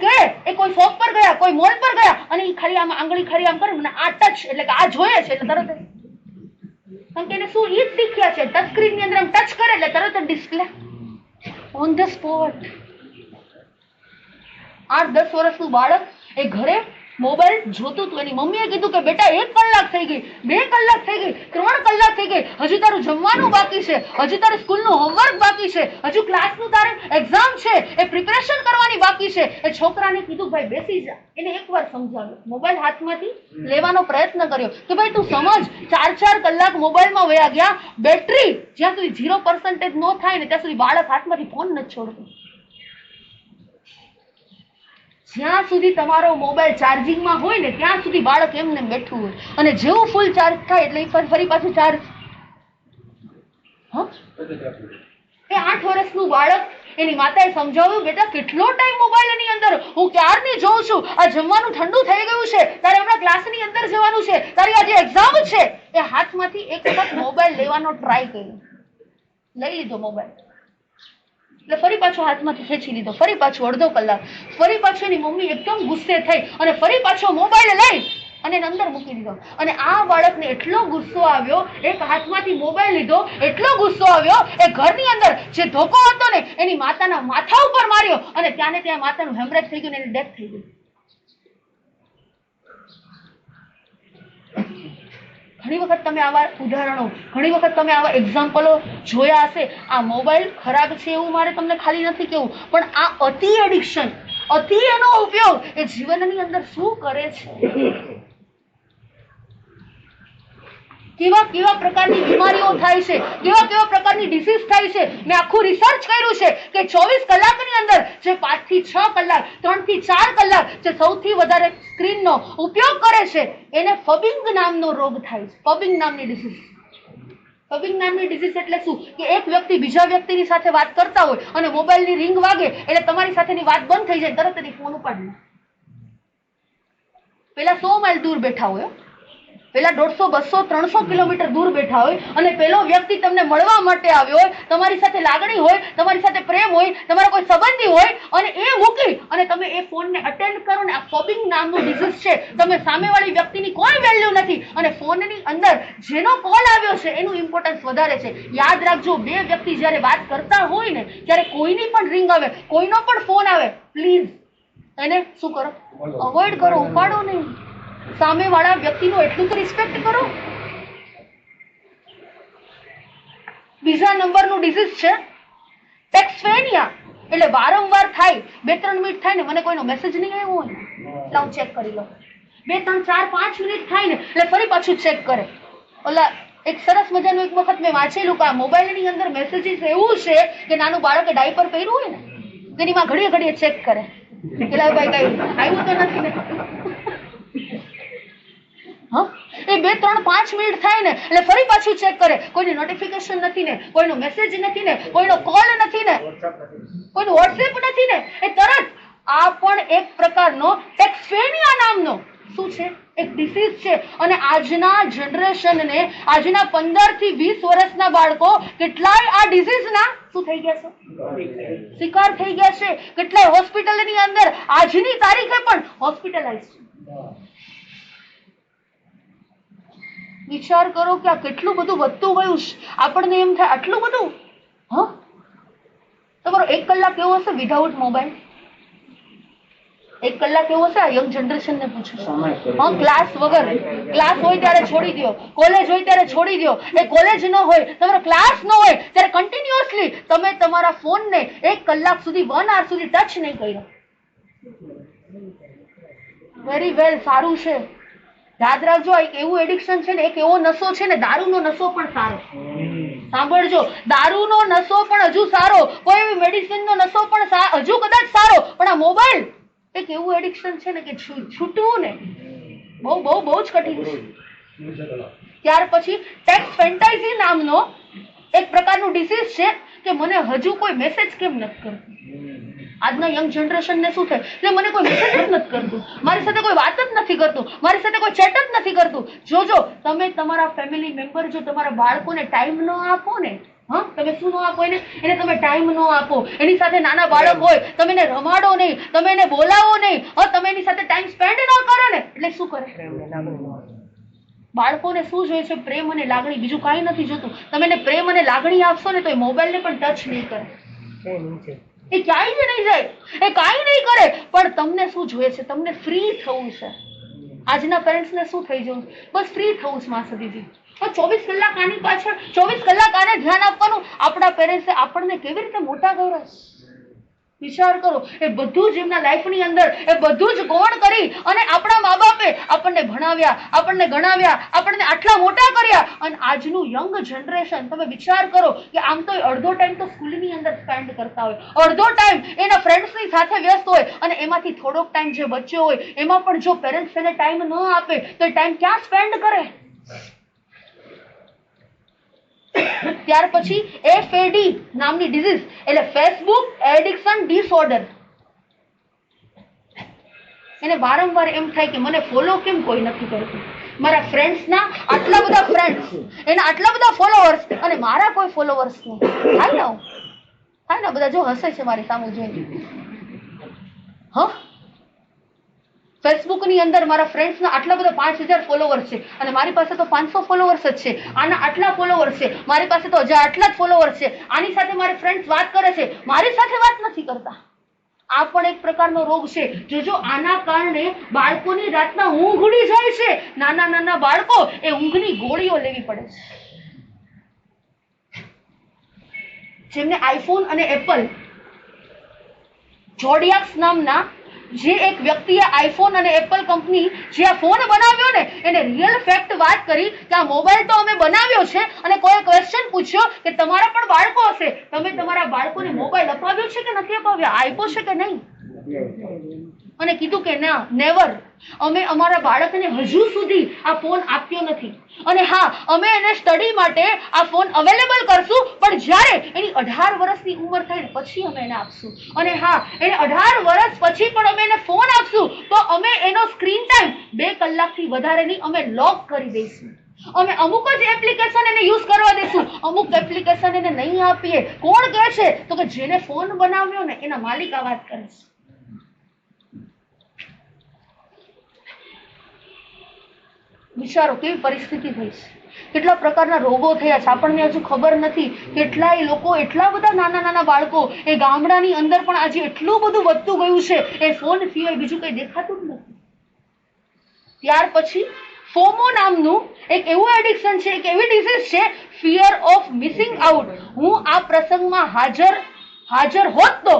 કોઈ શોપ પર ગયા, કોઈ મોલ પર ગયા, અને એ ખાલી આમ આંગળી ખાલી આમ કરે, મને આ ટચ, એટલે કે આ જોઈએ છે એટલે તરત. કારણ કે એને શું ઈ જ શીખ્યા છે, ટચ સ્ક્રીન ની અંદર આમ ટચ કરે એટલે તરત જ ડિસ્પ્લે ઓન ધ સ્પોટ. 8-10 વર્ષનું બાળક એ ઘરે મોબાઈલ જોતું હતું. એની મમ્મીએ કીધું કે બેટા 1 કલાક થઈ ગઈ, 2 કલાક થઈ ગઈ, 3 કલાક થઈ ગઈ, હજુ તારું જમવાનું બાકી છે, હજુ તારું સ્કૂલનું હોમવર્ક બાકી છે, હજુ ક્લાસનું તારે એક્ઝામ છે, એ પ્રિપેરેશન કરવાની બાકી છે. એ છોકરાને કીધું ભાઈ બેસી જા. એને એકવાર સમજાવ્યો, મોબાઈલ હાથમાંથી લેવાનો પ્રયત્ન કર્યો કે ભાઈ તું સમજ, 4 કલાક મોબાઈલમાં વયા ગયા. બેટરી જ્યાં સુધી 0% ન થાય ને ત્યાં સુધી બાળક હાથમાંથી ફોન નથી છોડતું. જ્યાં સુધી તમારો મોબાઈલ ચાર્જિંગમાં હોય ને ત્યાં સુધી બાળક એમને બેઠું હોય, અને જેવું ફૂલ ચાર્જ થાય એટલે ફરી પાછું ચાર્જ. એ 8 વર્ષનું બાળક, એની માતાએ સમજાવ્યું બેટા કેટલો ટાઈમ મોબાઈલ એની અંદર, હું ક્યારની જોઉં છું, આ જમવાનું ઠંડુ થઈ ગયું છે, તારે હમણાં ક્લાસની અંદર જવાનું છે, તારી આજે એક્ઝામ છે. એ હાથમાંથી એક વખત મોબાઈલ લેવાનો ટ્રાય કર્યો, લઈ લીધો મોબાઈલ, એટલે ફરી પાછો હાથમાંથી ખેંચી લીધો, ફરી પાછું અડધો કલાક, ફરી પાછું એની મમ્મી એકદમ ગુસ્સે થઈ અને ફરી પાછો મોબાઈલ લઈ અને એને અંદર મૂકી દીધો. અને આ બાળકને એટલો ગુસ્સો આવ્યો, એક હાથમાંથી મોબાઈલ લીધો, એટલો ગુસ્સો આવ્યો, એ ઘરની અંદર જે ધોકો હતો ને એની માતાના માથા ઉપર માર્યો અને ત્યાં ને ત્યાં માતાનું હેમરેજ થઈ ગયું ને એની ડેથ થઈ ગઈ. ઘણી વખત તમે આવા ઉદાહરણો, ઘણી વખત તમે આવા એક્ઝામ્પલો જોયા હશે. આ મોબાઈલ ખરાબ છે એવું મારે તમને ખાલી નથી કહેવું, પણ આ અતિ એડિક્શન, અતિ એનો ઉપયોગ એ જીવનની અંદર શું કરે છે, કેવા કેવા પ્રકારની બીમારીઓ થાય છે, કેવા કેવા પ્રકારની ડિસીઝ થાય છે. મેં આખું રિસર્ચ કર્યું છે કે 24 કલાકની અંદર જે 5 થી 6 કલાક, 3 થી 4 કલાક જે સૌથી વધારે સ્ક્રીનનો ઉપયોગ કરે છે એને ફબિંગ નામનો રોગ થાય છે. ફબિંગ નામની ડિસીઝ. ફબિંગ નામની ડિસીઝ એટલે શું કે એક વ્યક્તિ બીજા વ્યક્તિની સાથે વાત કરતા હોય અને મોબાઈલની રિંગ વાગે એટલે તમારી સાથેની વાત બંધ થઈ જાય, તરત એની ફોન ઉપાડી લે. પેલા 100 માઇલ દૂર બેઠા હોય, પેલા 150, 200, 300 કિલોમીટર દૂર બેઠા હોય અને પેલો વ્યક્તિ તમને મળવા માટે આવ્યો હોય, તમારી સાથે લાગણી હોય, તમારી સાથે પ્રેમ હોય, તમારા કોઈ સંબંધી હોય અને એ મૂકી અને તમે એ ફોનને અટેન્ડ કરો ને, આ ફબિંગ નામનું ડિસીઝ છે. તમે સામેવાળી વ્યક્તિની કોઈ વેલ્યુ નથી અને ફોનની અંદર જેનો કોલ આવ્યો છે એનું ઇમ્પોર્ટન્સ વધારે છે. યાદ રાખજો, બે વ્યક્તિ જ્યારે વાત કરતા હોય ને ત્યારે કોઈની પણ રિંગ આવે, કોઈનો પણ ફોન આવે, પ્લીઝ એને શું કરો, અવોઇડ કરો, ઉપાડો નહીં. સામેવાળા વ્યક્તિનું એટલું તો રિસ્પેક્ટ કરો. બીજા નંબરનું ડિસીઝ છે ટેક્સફેનિયા, એટલે વારંવાર થાય, 2-3 મિનિટ થાય ને મને કોઈનો મેસેજ નહીં આવ્યો હોય એટલે હું ચેક કરી લઉં, 2, 3, 4, 5 મિનિટ થાય ને એટલે ફરી પાછું ચેક કરે. ઓલા એક સરસ મજાનું એક વખત મેં વાંચેલું કે આ મોબાઈલની અંદર મેસેજીસ એવું છે કે નાનું બાળકે ડાયપર પહેર્યું હોય ને તેની માં ઘડીએ ઘડીએ ચેક કરે કે લાવ ભાઈ કઈ આવ્યું તો નથી ને. એ 2, 3, 5 મિનિટ થાય ને એટલે ફરી પાછું ચેક કરે, કોઈની નોટિફિકેશન નથી ને, કોઈનો મેસેજ નથી ને, કોઈનો કોલ નથી ને, કોઈનું વોટ્સએપ નથી ને, એ તરત. આ પણ એક પ્રકારનો ટેક્સફેનિયા નામનો શું છે, એક ડિસીઝ છે. અને આજના જનરેશનને, આજના 15 થી 20 વર્ષના બાળકો કેટલાય આ ડિસીઝના શું થઈ ગયા છે, શિકાર થઈ ગયા છે. કેટલાય હોસ્પિટલની અંદર આજની તારીખે પણ હોસ્પિટલાઇઝ છે. વિચાર કરો કે આ કેટલું બધું વધતું ગયું છે. આપણને એમ થાય આટલું બધું. તમારો 1 કલાક એવો હશે વિધાઉટ મોબાઈલ? 1 કલાક એવો હશે? આ યંગ જનરેશન ને પૂછું. ક્લાસ વગર, ક્લાસ હોય ત્યારે છોડી દો, કોલેજ હોય ત્યારે છોડી દો, એ કોલેજ ન હોય, તમારો ક્લાસ ન હોય ત્યારે કન્ટિન્યુઅસલી તમે તમારા ફોનને 1 કલાક સુધી, 1 hour સુધી ટચ નહીં કર્યો. વેરી વેલ, સારું છે. યાદ રાખજો, એક એવું એડિક્શન છે ને, એક એવો નશો છે ને, દારૂનો નશો પણ સારો. સાંભળજો, દારૂનો નશો પણ હજુ સારો, કોઈ એવી મેડિસિનનો નશો પણ હજુ કદાચ સારો, પણ આ મોબાઈલ એક એવું એડિક્શન છે ને કે છૂટવું ને બહુ બહુ બહુ જ કઠિન છે. ત્યાર પછી ટેક્સ્ટ ફેન્ટાઇઝી નામનો એક પ્રકારનું ડિસીઝ છે કે મને હજુ કોઈ મેસેજ કેમ નથી કરતું. આજના યંગ જનરેશનને શું થાય, એટલે મને કોઈ મેસેજ જ નથી કરતું, મારી સાથે કોઈ વાત જ નથી કરતું, મારી સાથે કોઈ ચેટ જ નથી કરતું. જોજો, તમે તમારા ફેમિલી મેમ્બર, જો તમારા બાળકોને ટાઈમ ન આપો ને, તમે શું ન આપો એને તમે ટાઈમ ન આપો, એની સાથે નાના બાળક હોય તમે એને રમાડો નહીં, તમે એને બોલાવો નહીં, તમે એની સાથે ટાઈમ સ્પેન્ડ ન કરો ને એટલે શું કરે, બાળકોને શું જોઈએ છે, પ્રેમ અને લાગણી, બીજું કાંઈ નથી જોતું. તમે એને પ્રેમ અને લાગણી આપશો ને તો એ મોબાઈલને પણ ટચ નહીં કરે, એ ક્યાંય જ નહીં જાય, એ કાંઈ નહીં કરે. પણ તમને શું જોઈએ છે, તમને ફ્રી થવું છે. આજના પેરેન્ટ્સને શું થઈ જવું, બસ ફ્રી થવું છે માસી દીદી. 24 કલાક આની પાછળ, 24 કલાક આને ધ્યાન આપવાનું. આપણા પેરેન્ટ્સે આપણને કેવી રીતે મોટા કર્યા. વિચાર કરો, એ બધું જ એમના લાઈફની અંદર એ બધું જ ગૌણ કરી અને આપણા મા બાપે આપણને ભણાવ્યા, આપણને ગણાવ્યા, આપણને આટલા મોટા કર્યા. અને આજનું યંગ જનરેશન, તમે વિચાર કરો કે આમ તો અડધો ટાઈમ તો સ્કૂલની અંદર સ્પેન્ડ કરતા હોય, અડધો ટાઈમ એના ફ્રેન્ડ્સની સાથે વ્યસ્ત હોય અને એમાંથી થોડોક ટાઈમ જે બચ્યો હોય એમાં પણ જો પેરેન્ટ્સ એને ટાઈમ ન આપે તો એ ટાઈમ ક્યાં સ્પેન્ડ કરે. ત્યાર પછી FAD નામની ડિઝીઝ, એટલે ફેસબુક એડિક્શન ડિસઓર્ડર. એને વારંવાર એમ થાય કે મને ફોલો કેમ કોઈ નથી કરતું, મારા ફ્રેન્ડ્સના આટલા બધા ફ્રેન્ડ્સ, એના આટલા બધા ફોલોવર્સ અને મારા કોઈ ફોલોવર્સ નહીં. થાય ને બધા જો હસે છે મારી સામે જોઈને. ફેસબુક ફેસબુકની અંદર મારા ફ્રેન્ડ્સના આટલા બધા 5000 ફોલોવર્સ છે અને મારી પાસે તો 500 ફોલોવર્સ જ છે, આના આટલા ફોલોવર્સ છે, મારી પાસે તો આટલા જ ફોલોવર્સ છે, આની સાથે મારી ફ્રેન્ડ્સ વાત કરે છે, મારી સાથે વાત નથી કરતા. આ પણ એક પ્રકારનો રોગ છે. જોજો આના કારણે બાળકોની રાતના ઊંઘ ઉડી જાય છે. નાના નાના બાળકો એ ઊંઘની ગોળીઓ લેવી પડે છે. જેમને આઈફોન અને એપલ જોડિયાક્સ નામના જે એક વ્યક્તિએ આઈફોન અને એપલ કંપની જે આ ફોન બનાવ્યો ને એને રિયલ ફેક્ટ વાત કરી કે આ મોબાઈલ તો અમે બનાવ્યો છે અને કોઈ ક્વેશ્ચન પૂછ્યો કે તમારા પણ બાળકો હશે, તમે તમારા બાળકોને મોબાઈલ અપાવ્યો છે કે નથી અપાવ્યો, આપ્યો છે કે નહીં? અને કીધું કે ના, નેવર, અમે અમારા બાળકને હજુ સુધી આ ફોન આપ્યો નથી. અને હા, અમે એને સ્ટડી માટે આ ફોન અવેલેબલ કરશું, પણ જ્યારે એની 18 વર્ષની ઉંમર થાય ને પછી અમે એને આપશું. અને હા, એને 18 વર્ષ પછી પણ અમે એને ફોન આપશું તો અમે એનો સ્ક્રીન ટાઈમ 2 કલાકથી વધારે નહીં, અમે લોક કરી દઈશું. અમે અમુક જ એપ્લિકેશન એને યુઝ કરવા દઈશું, અમુક એપ્લિકેશન એને નહીં આપીએ. કોણ કહે છે? તો કે જેને ફોન બનાવ્યો ને એના માલિક આ વાત કરે છે. વિચારો કેવી પરિસ્થિતિ થઈ છે, કેટલા પ્રકારના રોગો થયા છે, આપણને હજુ ખબર નથી. કેટલાય લોકો, એટલા બધા નાના નાના બાળકો એ ગામડાની અંદર પણ આજે એટલું બધું વધતું ગયું છે, એ ફોન સિવાય બીજું કઈ દેખાતું જ નથી. ત્યાર પછી ફોમો નામનું એક એવું એડિક્શન છે, એક એવી ડિઝીઝ છે, ફિયર ઓફ મિસિંગ આઉટ. હું આ પ્રસંગમાં હાજર હોત તો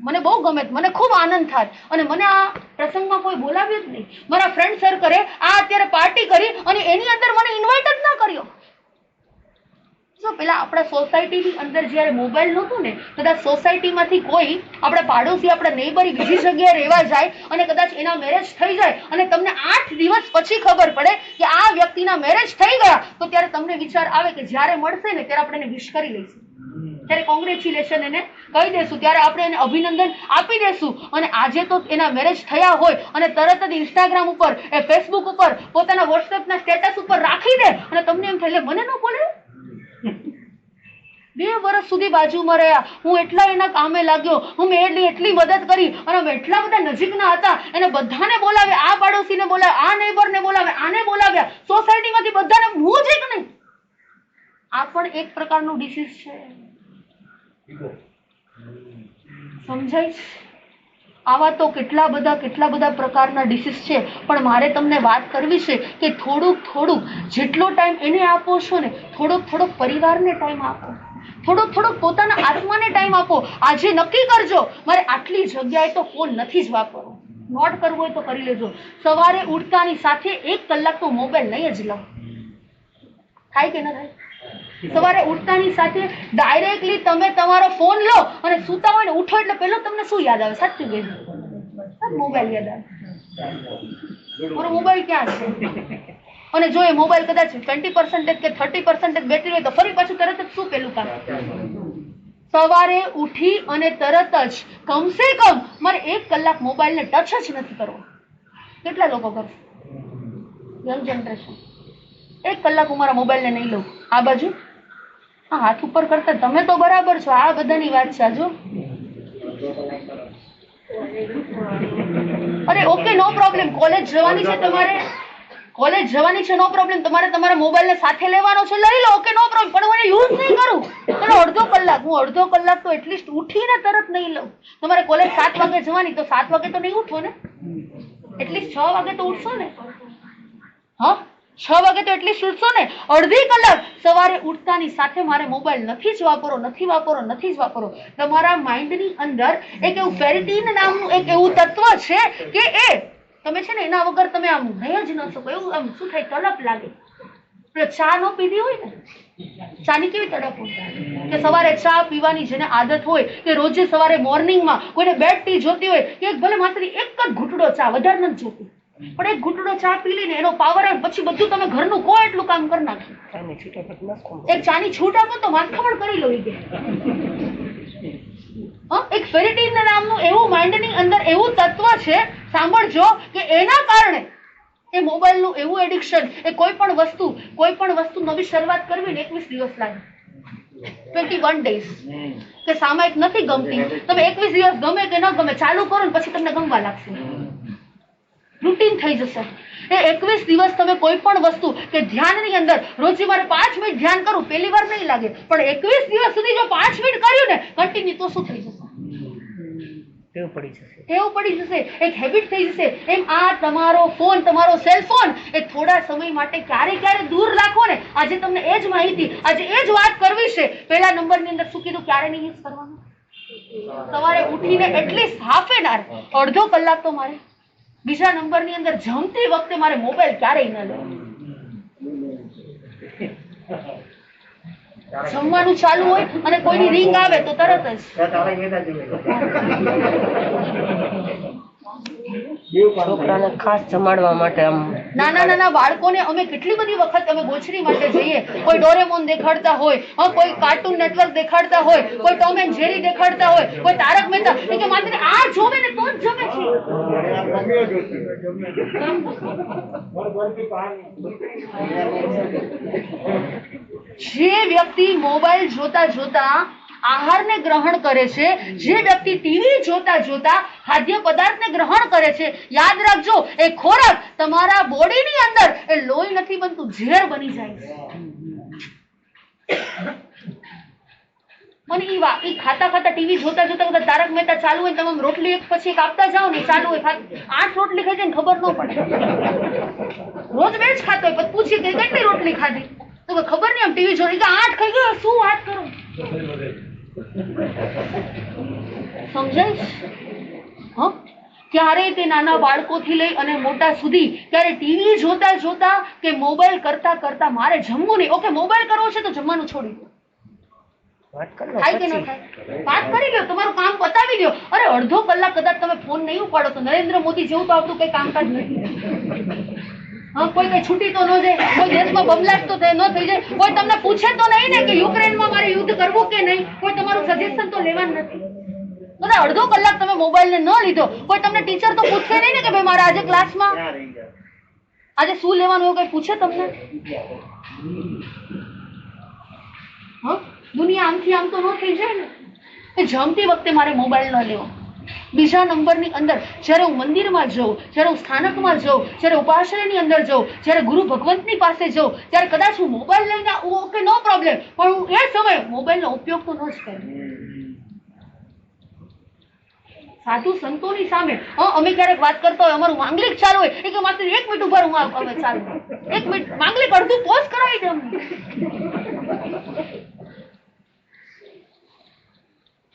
મને બહુ ગમે, મને ખૂબ આનંદ થાય, અને મને આ પ્રસંગમાં કોઈ બોલાવ્યું જ નહીં. મારા ફ્રેન્ડ સર્કલે આ અત્યારે પાર્ટી કરી અને એની અંદર મને ઇન્વાઇટ જ ના કર્યો. જો પેલા આપણા સોસાયટીની અંદર જ્યારે મોબાઈલ નહોતું ને, કદાચ સોસાયટીમાંથી કોઈ આપણા પાડોશી, આપણા નેબરી બીજી જગ્યાએ રહેવા જાય અને કદાચ એના મેરેજ થઈ જાય અને તમને 8 દિવસ પછી ખબર પડે કે આ વ્યક્તિના મેરેજ થઈ ગયા, તો ત્યારે તમને વિચાર આવે કે જ્યારે મળશે ને ત્યારે આપણે એને વિશ કરી લઈશું, ત્યારે કોંગ્રેચ્યુલેશન એને કહી દેશું, ત્યારે આપણે એને અભિનંદન આપી દેશું. અને આજે તો એના મેરેજ થયા હોય અને તરત જ ઇન્સ્ટાગ્રામ ઉપર, ફેસબુક ઉપર, પોતાના વોટ્સએપના સ્ટેટસ ઉપર રાખી દે અને તમને એમ થાય મને ન બોલે. 2 વર્ષ સુધી બાજુમાં રહ્યા, હું એટલા એના કામે લાગ્યો, હું એટલી મદદ કરી અને અમે એટલા બધા નજીકના હતા, એને બધાને બોલાવે, આ પાડોશીને બોલાવે, આ નેબરને બોલાવે, આને બોલાવ્યા, સોસાયટીમાંથી બધાને, હું જ એક નહીં. આ પણ એક પ્રકારનું ડિસીઝ છે. સમજાય? આવા તો કેટલા બધા પ્રકારના ડિસીઝ છે. પણ મારે તમને વાત કરવી છે કે થોડુંક જેટલો ટાઈમ એને આપો છો ને, થોડોક પરિવારને ટાઈમ આપો, થોડોક પોતાના આત્માને ટાઈમ આપો. આજે નક્કી કરજો મારે આટલી જગ્યાએ તો ફોન નથી જ વાપરવો. નોટ કરવું હોય તો કરી લેજો. સવારે ઉઠતાની સાથે 1 કલાક તો મોબાઈલ નહીં જ લો. થાય કે ના થાય? સવારે ઉઠતાની સાથે ડાયરેક્ટલી તમે તમારો ફોન લો અને સૂતા હોય ને, ઉઠો એટલે પેલો તમને શું યાદ આવે? સાચું કહેજો, મોબાઈલ યાદ આવે. મારો મોબાઈલ ક્યાં છે? અને જો એ મોબાઈલ કદાચ 20% કે 30% બેટરી હોય તો ફરી પાછું તરત જ શું પેલું કામ? સવારે ઉઠી અને તરત જ કમસે કમ મારે 1 કલાક મોબાઈલને ટચ જ નથી કરવો. કેટલા લોકો કરશે? Young generation. 1 કલાક હું મારા મોબાઈલને નહીં લઉં. આ બાજુ હાથ ઉપર કરતા તમે તો બરાબર છો, આ બધાની વાત છે. જો અરે ઓકે, નો પ્રોબ્લેમ, કોલેજ જવાની છે તમારે, નો પ્રોબ્લેમ, તમારે તમારા મોબાઈલને સાથે લેવાનો છે, લઈ લો, ઓકે, નો પ્રોબ્લેમ. પણ હું એને યુઝ નહીં કરું. અને અડધો કલાક તો એટલીસ્ટ ઉઠીને તરત નહીં લઉં. તમારે કોલેજ 7 વાગે જવાની, તો 7 વાગે તો નહીં ઉઠો ને, એટલીસ્ટ 6 વાગે તો ઉઠશો ને. હા, 6 વાગે તો એટલીસ્ટ ઉઠશો ને. અડધી કલાક સવારે ઉઠતાની સાથે મારે મોબાઈલ નથી જ વાપરો. તમારા માઇન્ડની અંદર એક એવું ફેરિટીન નામનું એક એવું તત્વ છે કે એ તમે છે ને એના વગર તમે આમ રહી જ ન શકો. એવું આમ શું થાય, તડપ લાગે. ચા ન પીધી હોય ને, ચાની કેવી તડપ હોય કે સવારે ચા પીવાની જેને આદત હોય કે રોજે સવારે મોર્નિંગમાં કોઈને બેડ ટી જોતી હોય કે ભલે માત્ર એક જ ઘૂંટડો ચા, વધારે નથી જોતી, પણ એક ઘૂંટડો ચા પી લઈને એનો પાવર આવે, પછી બધું તમે ઘરનું કોઈ એટલું કામ કરી નાખ્યું. એક ચાની છૂટ આપો તો માથામણ કરી લો. એક ફેરિટીન નામનું એવું માઇન્ડની અંદર એવું તત્વ છે, સાંભળજો, કે એના કારણે એ મોબાઈલનું એવું એડિક્શન, એ કોઈ પણ વસ્તુ નવી શરૂઆત કરવી ને 21 દિવસ લાગે. 21 days કે સામાયિક નથી ગમતી, તમે 21 દિવસ ગમે કે ન ગમે ચાલુ કરો ને પછી તમને ગમવા લાગશે. રૂટીન થઈ જશે. એ 21 દિવસ તમે કોઈ પણ વસ્તુ કે ધ્યાનની અંદર રોજે મારે 5 મિનિટ ધ્યાન કરું, પહેલી વાર નહીં લાગે, પણ 21 દિવસ સુધી જો 5 મિનિટ કર્યું ને કન્ટિન્યુ, તો શું થઈ જશે? ટેવ પડી જશે, એક હેબિટ થઈ જશે. એમ આ તમારો ફોન, તમારો સેલફોન એ થોડા સમય માટે ક્યારે દૂર રાખો ને. આજે તમને એ જ માહિતી, આજે એ જ વાત કરવી છે. પહેલા નંબરની અંદર શું કીધું? ક્યારે નહીં યુઝ કરવાનું? સવારે ઉઠીને એટલીસ્ટ હાફ એન અવર, અડધો કલાક તો મારે. બીજા નંબરની અંદર જમતી વખતે મારે મોબાઈલ ક્યારેય ન લેવો. જમવાનું ચાલુ હોય અને કોઈની રિંગ આવે તો તરત જ છોકરાને ખાસ જમાડવા માટે આમ નાના બાળકોને અમે કેટલી બધી વખત અમે ગોચરી માટે જઈએ. કોઈ ડોરેમોન દેખાડતા હોય, કોઈ કાર્ટૂન નેટવર્ક દેખાડતા હોય, કોઈ ટોમ એન્ડ જેરી દેખાડતા હોય, કોઈ તારક મહેતા, કે માત્ર આ જોવે ને તો જ જમે છે. જે વ્યક્તિ મોબાઈલ જોતા જોતા આહારને ગ્રહણ કરે છે, જે વ્યક્તિ ટીવી જોતા જોતા ખાદ્ય પદાર્થને ગ્રહણ કરે છે, યાદ રાખજો એ ખોરાક તમારા બોડીની અંદર એ લોહી નથી બનતું, ઝેર બની જાય છે. મને ઈ ખાતા ટીવી જોતા જોતા તારક મહેતા ચાલુ હોય, તમે રોટલી એક પછી એક આપતા જાઓ ને, ચાલુ હોય 8 રોટલી ખાઈ જાય ને ખબર ન પડે. રોજ બે જ ખાતો હોય, પછી પૂછીએ કે કેટલી રોટલી ખાધી, તો ખબર નહીં, આમ ટીવી જોઈ 8 ખાઈ ગયો. શું વાત કરું? સમજાય? ક્યારે તે નાના બાળકોથી લઈ અને મોટા સુધી, ક્યારે ટીવી જોતા જોતા કે મોબાઈલ કરતા કરતા મારે જમવું નહીં. ઓકે, મોબાઈલ કરવો છે તો જમવાનું છોડી દો. થાય કે ન થાય? વાત કરી લો, તમારું કામ પતાવી દો. અરે અડધો કલાક કદાચ તમે ફોન નહીં ઉપાડો તો નરેન્દ્ર મોદી જેવું તો આપણું કઈ કામકાજ નથી. કોઈ કઈ છૂટી તો ન જાય, કોઈ દેશમાં બબલાટ તો ન થઈ જાય, કોઈ તમને પૂછે તો નહીં ને કે યુક્રેનમાં મારે યુદ્ધ કરવું કે નહીં, કોઈ તમારું સજેશન તો લેવાનું નથી. બધા અડધો કલાક તમે મોબાઈલને ન લીધો, કોઈ તમને ટીચર તો પૂછે નહીં ને કે ભાઈ મારા આજે ક્લાસમાં આજે શું લેવાનું એવું કઈ પૂછે તમને? દુનિયા આમથી આમ તો ન થઈ જાય ને. જમતી વખતે મારે મોબાઈલ ન લેવો. બીજા નંબરની અંદર જ્યારે હું મંદિરમાં જાઉં, જ્યારે હું સ્થાનકમાં જાઉં, જ્યારે ઉપાશ્રયની અંદર જાઉં, જ્યારે ગુરુ ભગવંતની પાસે જાઉં, ત્યારે કદાચ હું મોબાઈલ લઈને આવું, ઓકે નો પ્રોબ્લેમ, પણ હું એ સમયે મોબાઈલનો ઉપયોગ તો ન જ કરું. સાધુ સંતોની સામે અમે ક્યારેક વાત કરતા હોય, અમારું માંગલિક ચાલુ હોય, એ કે માત્ર 1 મિનિટ ઉભા હું હવે ચાલુ 1 મિનિટ માંગલિક અડધું પોઝ કરાવી દે.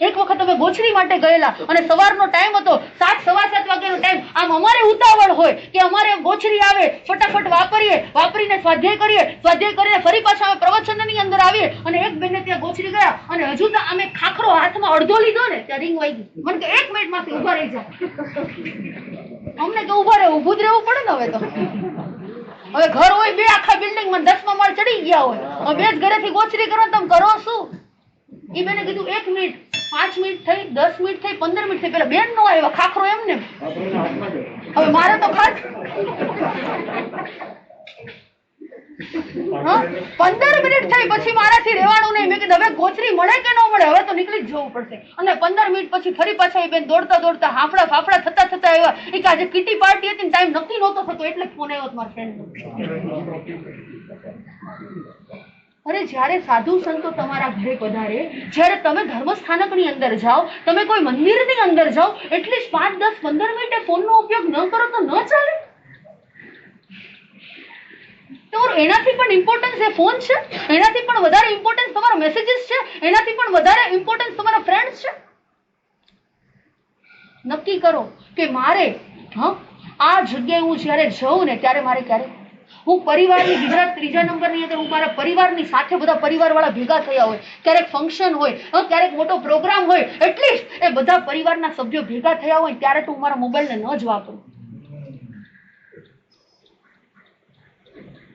એક વખત અમે ગોચરી માટે ગયેલા અને સવારનો ટાઈમ હતો, 7, 7:15 વાગ્યાનો ટાઈમ. આમ અમારે ઉતાવળ હોય કે અમારે ગોચરી આવે, ફટાફટ વાપરીને સ્વાધ્યાય કરીને ફરી પાછા અમે પ્રવચનની અંદર આવીએ. અને એક બેનને ત્યાં ગોચરી ગયા અને હજુ તો અમે ખાખરો હાથમાં અડધો લીધો ને ત્યાં રિંગ વાગી. મને કે 1 મિનિટમાંથી ઉભા રહી જાઓ. અમને કે ઉભા રહેવું, ઊભું જ રહેવું પડે ને. હવે ઘર હોય 2 આખા બિલ્ડિંગમાં 10મા માળ ચડી ગયા હોય, હવે 2 જ ઘરેથી ગોચરી કરો, તમે કરો શું? એ બેને કીધું 1 મિનિટ, 5 મિનિટ થઈ, 10 મિનિટ થઈ, 15 મિનિટ થઈ, પેલા બેન નો આવ્યા, ખાખરો એમને. હવે મારે તો ખાસ 15 મિનિટ થઈ પછી મારાથી રહેવાનું નહીં. મેં કીધું હવે ગોચરી મળે કે ન મળે, હવે તો નીકળી જ જવું પડશે. અને 15 મિનિટ પછી ફરી પાછા એ બેન દોડતા હાફડા થતા આવ્યા. એ કે આજે કિટી પાર્ટી હતી, ટાઈમ નક્કી નહોતો થતો, એટલે જ ફોન આવ્યો મારા ફ્રેન્ડ. અરે જ્યારે સાધુ સંતો તમારા ઘરે પધારે, જ્યારે તમે ધર્મસ્થાનકની અંદર જાઓ, તમે કોઈ મંદિરની અંદર જાઓ, એટલીસ્ટ 5, 10, 15 મિનિટે ફોનનો ઉપયોગ ન કરો તો ન ચાલે. તો એનાથી પણ ઇમ્પોર્ટન્સ એ ફોન છે, એનાથી પણ વધારે ઇમ્પોર્ટન્સ તમારા મેસેજીસ છે, એનાથી પણ વધારે ઇમ્પોર્ટન્સ તમારા ફ્રેન્ડ્સ છે. નક્કી કરો કે મારે આ જગ્યાએ હું જ્યારે જાઉં ને ત્યારે મારે ક્યારે હું પરિવારની બીજા 3જા નંબરની અંદર હું મારા પરિવારની સાથે બધા પરિવારવાળા ભેગા થયા હોય, ક્યારેક ફંક્શન હોય, ક્યારેક મોટો પ્રોગ્રામ હોય, એટલીસ્ટ એ બધા પરિવારના સભ્યો ભેગા થયા હોય ત્યારે તો હું મારા મોબાઈલને ન જ વાપરું.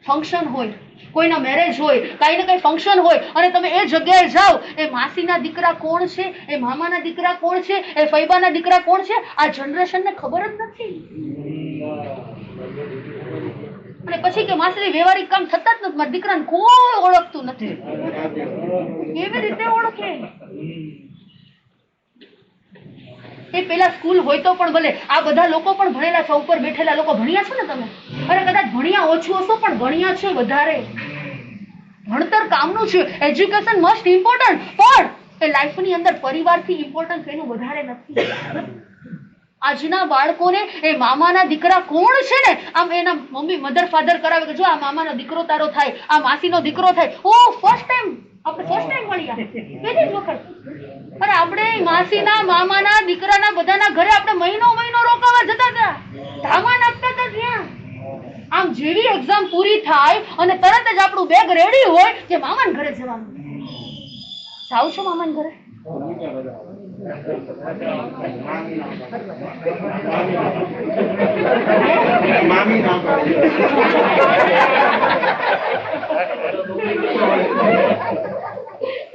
ફંક્શન હોય, કોઈના મેરેજ હોય, કઈ ને કઈ ફંક્શન હોય અને તમે એ જગ્યાએ જાઓ, એ માસીના દીકરા કોણ છે, એ મામાના દીકરા કોણ છે, એ ફૈબાના દીકરા કોણ છે, આ જનરેશનને ખબર જ નથી. અને પછી કે માસી વ્યવહારિક કામ થતા જ નથી, મારા દીકરાને કોઈ ઓળખતું નથી. કેવી રીતે ઓળખે? એ પેલા સ્કૂલ હોય તો પણ ભલે, આ બધા લોકો પણ ભણેલા છો, ઉપર બેઠેલા લોકો ભણ્યા છો ને તમે? અરે કદાચ ભણ્યા ઓછું હશો પણ ભણ્યા છે વધારે. ભણતર કામનું છે, એજ્યુકેશન મસ્ટ ઇમ્પોર્ટન્ટ, પણ એ લાઈફની અંદર પરિવારથી ઇમ્પોર્ટન્સ એનું વધારે નથી. આજના બાળકોને એ મામાના દીકરા કોણ છે ને, આમ એના મમ્મી મધર ફાધર કરાવે કે જો આ મામાનો દીકરો તારો થાય, આ માસીનો દીકરો થાય. ઓ ફર્સ્ટ ટાઈમ આપણે ફર્સ્ટ ટાઈમ મળ્યા, પહેલી જ વખત. અરે આપણે માસીના મામાના દીકરાના બધાના ઘરે આપણે મહિનો રોકાવા જતા હતા, ધામા નાખતા હતા ત્યાં. આમ જેવી એક્ઝામ પૂરી થાય અને તરત જ આપણું બેગ રેડી હોય કે મામાના ઘરે જવાનું. જાવ છો મામાના ઘરે?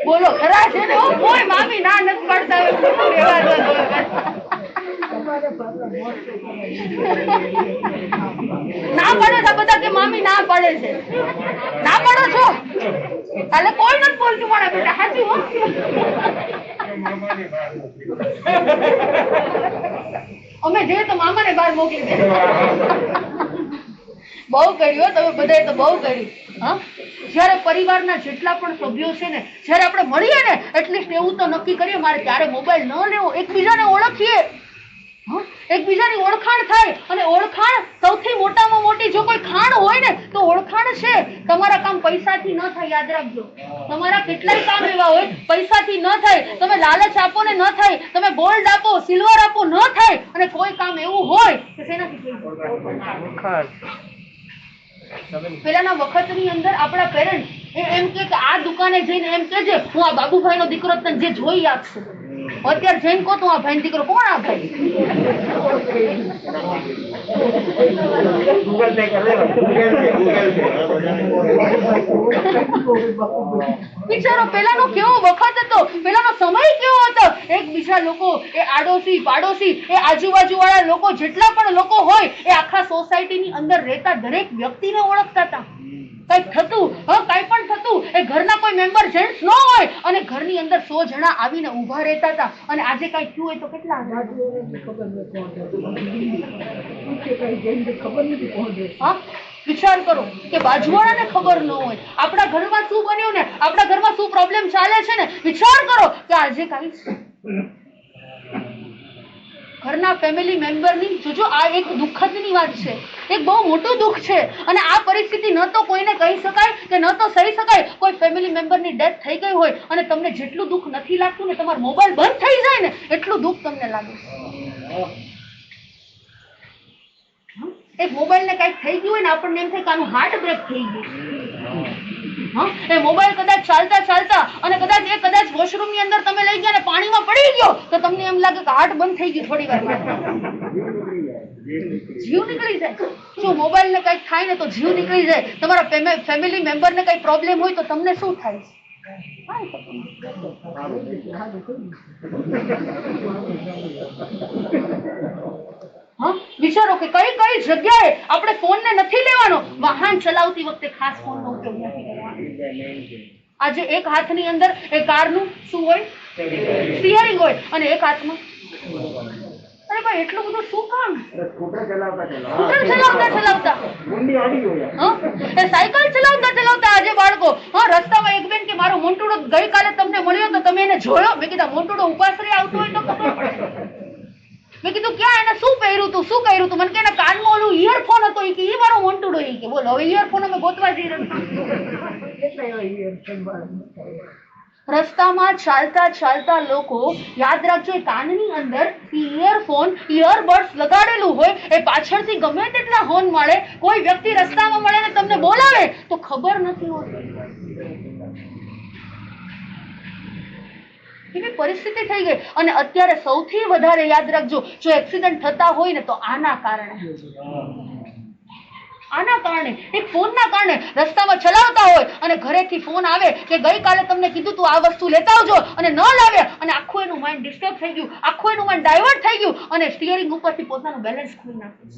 બોલો ખરા છે ને? કોઈ મામી ના નથી પાડતા. ના પાડે છે બધા કે મામી ના પાડે છે. ના પાડો છો એટલે કોઈ નથી બોલતું મને બેટા, સાચું હો. અમે જઈએ તો મામાને બહાર મોકલી દે. બહુ કર્યું તમે બધાએ તો બહુ કર્યું. હા, જયારે પરિવારના જેટલા પણ સભ્યો છે ને, જયારે આપણે મળીએ ને, એટલીસ્ટ એવું તો નક્કી કરીએ મારે ત્યારે મોબાઈલ ન લેવો, એકબીજાને ઓળખીએ, એકબીજાની ઓળખાણ થાય. અને ઓળખાણ સૌથી મોટામાં મોટી જો કોઈ ખાણ હોય ને તો ઓળખાણ છે. તમારા કામ પૈસાથી ન થાય, યાદ રાખજો. તમારા કેટલાય કામ એવા હોય પૈસાથી ન થાય, તમે લાલચ આપો ને ન થાય, તમે ગોલ્ડ આપો સિલ્વર આપો ન થાય, અને કોઈ કામ એવું હોય કે શેનાથી થાય? પેલાના વખતની અંદર આપણા પેરેન્ટ એમ કે આ દુકાને જઈને એમ કે હું આ બાબુભાઈ નો દીકરો તને જે જોઈ આપશું. અત્યારે જઈને કહો તો આ ભાઈ દીકરો કોણ? આ ભાઈ બિચારો પેલાનો કેવો વખત હતો, પેલાનો સમય કેવો હતો. એકબીજા લોકો, એ આડોશી પાડોશી, એ આજુબાજુ વાળા લોકો, જેટલા પણ લોકો હોય એ આખા સોસાયટીની અંદર રહેતા દરેક વ્યક્તિને ઓળખતા હતા. કઈક થતું, કઈ પણ થતું, એ ઘરના કોઈ મેમ્બર જેન્ટ્સ ન હોય અને ઘરની અંદર 100 જણા આવીને ઉભા રહેતા હતા. અને આજે કઈ થયું હોય તો કેટલા વિચાર કરો કે બાજુવાળાને ખબર ન હોય આપણા ઘરમાં શું બન્યું ને, આપણા ઘરમાં શું પ્રોબ્લેમ ચાલે છે ને. વિચાર કરો કે આજે કઈ ઘરના ફેમિલી મેમ્બરની જોજો, આ એક દુઃખદની વાત છે, એક બહુ મોટું દુઃખ છે. અને આ પરિસ્થિતિ ન તો કોઈને કહી શકાય કે ન તો સહી શકાય. કોઈ ફેમિલી મેમ્બરની ડેથ થઈ ગઈ હોય અને તમને જેટલું દુઃખ નથી લાગતું ને, તમારો મોબાઈલ બંધ થઈ જાય ને એટલું દુઃખ તમને લાગે. એક મોબાઈલ ને કઈક થઈ ગયું હોય ને, આપણને એમ થાય કે આનું હાર્ટ બ્રેક થઈ ગયું. એ મોબાઈલ કદાચ ચાલતા ચાલતા અને કદાચ વોશરૂમ ની અંદર તમે લઈ ગયા ને પાણીમાં પડી ગયો તો તમને એમ લાગે કે હાર્ટ બંધ થઈ ગયું. થોડી વાર જીવ નીકળી જાય. જો મોબાઈલ ને કઈક થાય ને તો જીવ નીકળી જાય. તમારા ફેમિલી મેમ્બર ને કઈ પ્રોબ્લેમ હોય તો તમને શું થાય? વિચારો કે કઈ કઈ જગ્યાએ આપણે ફોન ને નથી લેવાનો. વાહન ચલાવતી વખતે ખાસ ફોન નો ઉપયોગ નથી કરવાનો. આજે એક હાથની અંદર એ કારનું શું હોય? સ્ટીયરિંગ હોય, અને એક હાથમાં અરે ભાઈ એટલું બધું શું કામ? સ્કૂટર ચલાવતા સાયકલ ચલાવતા આજે બાળકો રસ્તામાં એક બેન કે મારો મોન્ટુડો ગઈકાલે તમને મળ્યો તો તમે એને જોયો? મેં કીધું મોન્ટુડો ઉપાસરી આવતો હોય તો ખબર પડે. મેં કીધું ક્યાં એને શું પહેર્યું તું, શું કર્યું તું? મને કે એના કાનમાં ઓલું ઇયરફોન હતો, એ મારો મોન્ટુડો. એ કે બોલો હવે ઇયરફોન અમે ગોતવા જઈ રહ્યા. રસ્તામાં ચાલતા લોકો યાદ રાખજો, એ કાનની અંદર ઇયરફોન ઇયરબડ્સ લગાડેલું હોય, એ પાછળથી ગમે તેટલા હોર્ન મળે, કોઈ વ્યક્તિ રસ્તામાં મળે ને તમને બોલાવે તો ખબર નથી હોતી. એવી પરિસ્થિતિ થઈ ગઈ. અને અત્યારે સૌથી વધારે યાદ રાખજો, જો એક્સિડન્ટ થતા હોય ને તો આના કારણે, એક ફોનના કારણે. રસ્તામાં ચલાવતા હોય અને ઘરેથી ફોન આવે કે ગઈકાલે તમને કીધું તું આ વસ્તુ લેતા આવજો અને ન લાવ્યા, અને આખું એનું માઇન્ડ ડિસ્ટર્બ થઈ ગયું, આખું એનું માઇન્ડ ડાયવર્ટ થઈ ગયું અને સ્ટીયરિંગ ઉપરથી પોતાનું બેલેન્સ ખોઈ નાખ્યું.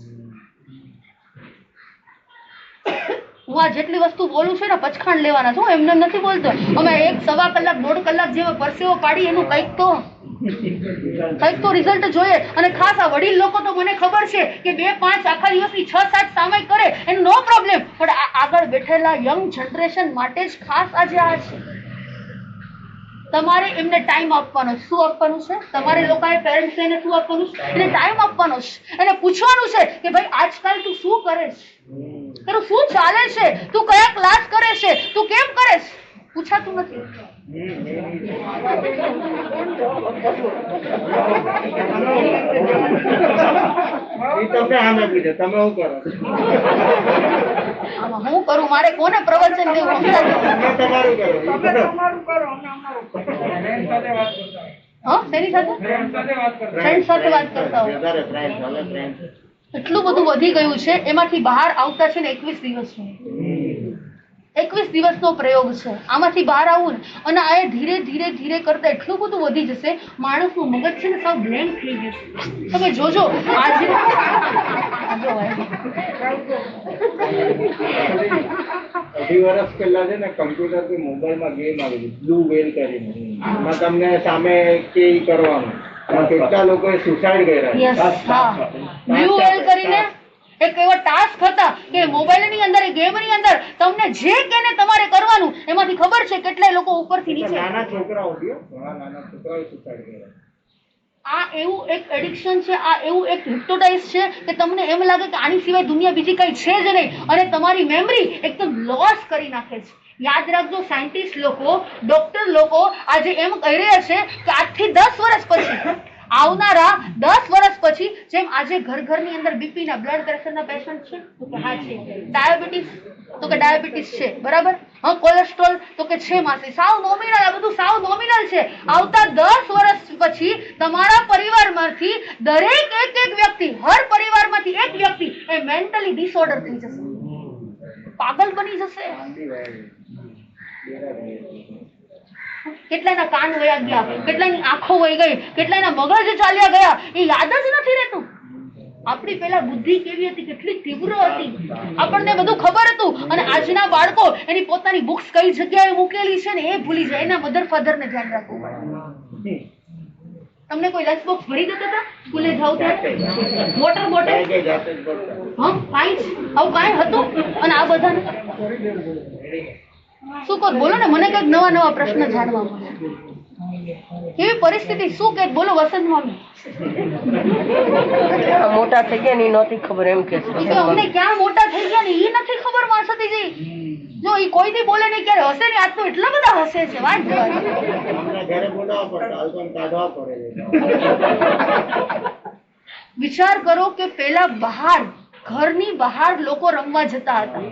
હું આ જેટલી વસ્તુ બોલું છું ને પચખાણ લેવાના છું, એમને નથી બોલતો. અમે 1-1.5 કલાક 1.5 કલાક જેવો પરસેવો પાડી એનું કંઈક તો કંઈક તો રિઝલ્ટ જોઈએ. અને ખાસ આ વડીલ લોકો તો મને ખબર છે કે 2-5 આખા દિવસની 6-7 સામાયિક કરે એનું નો પ્રોબ્લેમ, પણ આ આગળ બેઠેલા યંગ જનરેશન માટે જ ખાસ આજે આ છે. તમારે એમને ટાઈમ આપવાનો. શું આપવાનું છે? તમારે લોકોએ પેરેન્ટ્સ એને શું આપવાનું છે? એને ટાઈમ આપવાનો છે. એને પૂછવાનું છે કે ભાઈ આજકાલ તું શું કરે છે, તારું શું ચાલે છે, તું કયા ક્લાસ કરે છે, તું કેમ કરે છે? પૂછાતું નથી. હું કરું? મારે કોને પ્રવચન દેવું? શેની સાથે? ફ્રેન્ડ સાથે વાત કરતા હોય. એટલું બધું વધી ગયું છે. એમાંથી બહાર આવતા છે ને 21 દિવસનો પ્રયોગ છે. આમાંથી બહાર આવવું ને, અને આ ધીરે ધીરે ધીરે કરતા એટલું બધું વધી જશે, માણસનું મગજ છે ને સાવ બ્લેન્ક થઈ જશે. તમે જોજો આજે અઢી વર્ષ પહેલા છે ને કમ્પ્યુટર કે મોબાઈલમાં ગેમ આવી બ્લુ વેલ કરીને, એમાં તમને સામે કે કરવાનું. કેટલા લોકોએ સુસાઇડ કર્યા. બ્લુ વેલ કરીને એક એવો ટાસ્ક હતા કે મોબાઈલની અંદર, ગેમની અંદર તમને જે કેને તમારે કરવાનું, એમાંથી ખબર છે કેટલાય લોકો ઉપરથી નીચે. નાના છોકરાઓ નાના છોકરાઓ સુસાઇડ કર્યા. આ એવું એક એડિક્શન છે, આ એવું એક હિપ્નોટાઇઝ છે કે તમને એમ લાગે કે આની સિવાય દુનિયા બીજી કઈ છે જ નહીં, અને તમારી મેમરી એકદમ લોસ કરી નાખે છે. યાદ રાખજો, સાયન્ટિસ્ટ લોકો, ડોક્ટર લોકો આજે એમ કહી રહ્યા છે કે આજથી 10 વર્ષ પછી, આવનારા 10 વર્ષ પછી, જેમ આજે ઘરની અંદર બીપી ના, બ્લડ પ્રેશરના પેશન્ટ છે, તો કે હા છે. ડાયાબિટીસ, તો કે ડાયાબિટીસ છે, બરાબર. હા, કોલેસ્ટ્રોલ, તો કે છે માસી. સાવ નોમિનલ, આ બધું સાવ નોમિનલ છે. આવતા 10 વર્ષ પછી તમારા પરિવારમાંથી દરેક એક વ્યક્તિ, હર પરિવારમાંથી એક વ્યક્તિ એ મેન્ટલી ડિસઓર્ડર થઈ જશે, પાગલ બની જશે. કેટલાના કાન વયા ગયા, કેટલાની આંખો વહી ગઈ, કેટલાના મગજ ચાલ્યા ગયા, એ યાદ જ નથી રહેતું. આપણી પેલા બુદ્ધિ કેવી હતી, કેટલી તીવ્ર હતી, આપણને બધું ખબર હતું. અને આજના બાળકો એની પોતાની બુક્સ કઈ જગ્યાએ મૂકેલી છે ને એ ભૂલી જાય. એના મધર ફાધર ને ધ્યાન રાખવું પડે. તમને કોઈ લંચ બોક્સ ભરી દેતા હતા સ્કૂલે જાવ ત્યારે? વોટર બોટલ, હા, કાંઈ આવું કાંઈ હતું? અને આ બધાને શું કહો? બોલો ને, મને કઈક નવા પ્રશ્ન જાણવા મળે. કેવી પરિસ્થિતિ? શું કે બોલો વસંત મામી? મોટા થઈ ગયા ને નહોતી ખબર, એમ કે અમને ક્યાં મોટા થઈ ગયા ને એ નથી ખબર. માસતીજી જો એ કોઈ દી બોલે નહીં, ક્યારે હસે ને, આજ તો એટલા બધા હસે છે, વાત જવા. વિચાર કરો કે પેલા બહાર, ઘરની બહાર લોકો રમવા જતા હતા.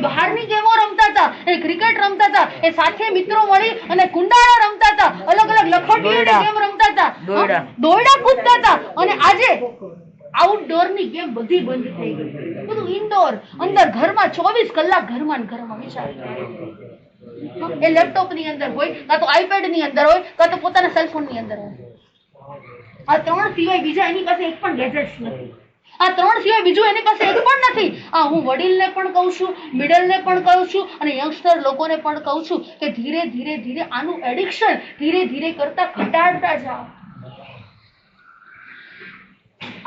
બહારની ગેમો રમતા હતા, એ ક્રિકેટ રમતા હતા, એ સાથે મિત્રો મળી અને કુંડાળા રમતા હતા, અલગ અલગ લખોટીઓની ગેમ રમતા હતા, દોરડા કૂદતા હતા. અને આજે આઉટડોર ની ગેમ બધી બંધ થઈ ગઈ, બધું ઇન્ડોર, અંદર ઘરમાં 24 કલાક ઘરમાં વિચાર. એ લેપટોપ ની અંદર હોય, કાં તો આઈપેડ ની અંદર હોય, કાં તો પોતાના સેલફોન ની અંદર હોય. આ 3 સિવાય બીજા એની પાસે એક પણ ગેજેટ્સ નથી. આ 3 સિવાય બીજું એની પાસે એક પણ નથી. હું વડીલને પણ કહું છું, મિડલને પણ કહું છું, અને યંગસ્ટર લોકોને પણ કહું છું કે ધીરે ધીરે ધીરે આનું એડિક્શન ધીરે ધીરે કરતા ઘટાડતા જાઓ.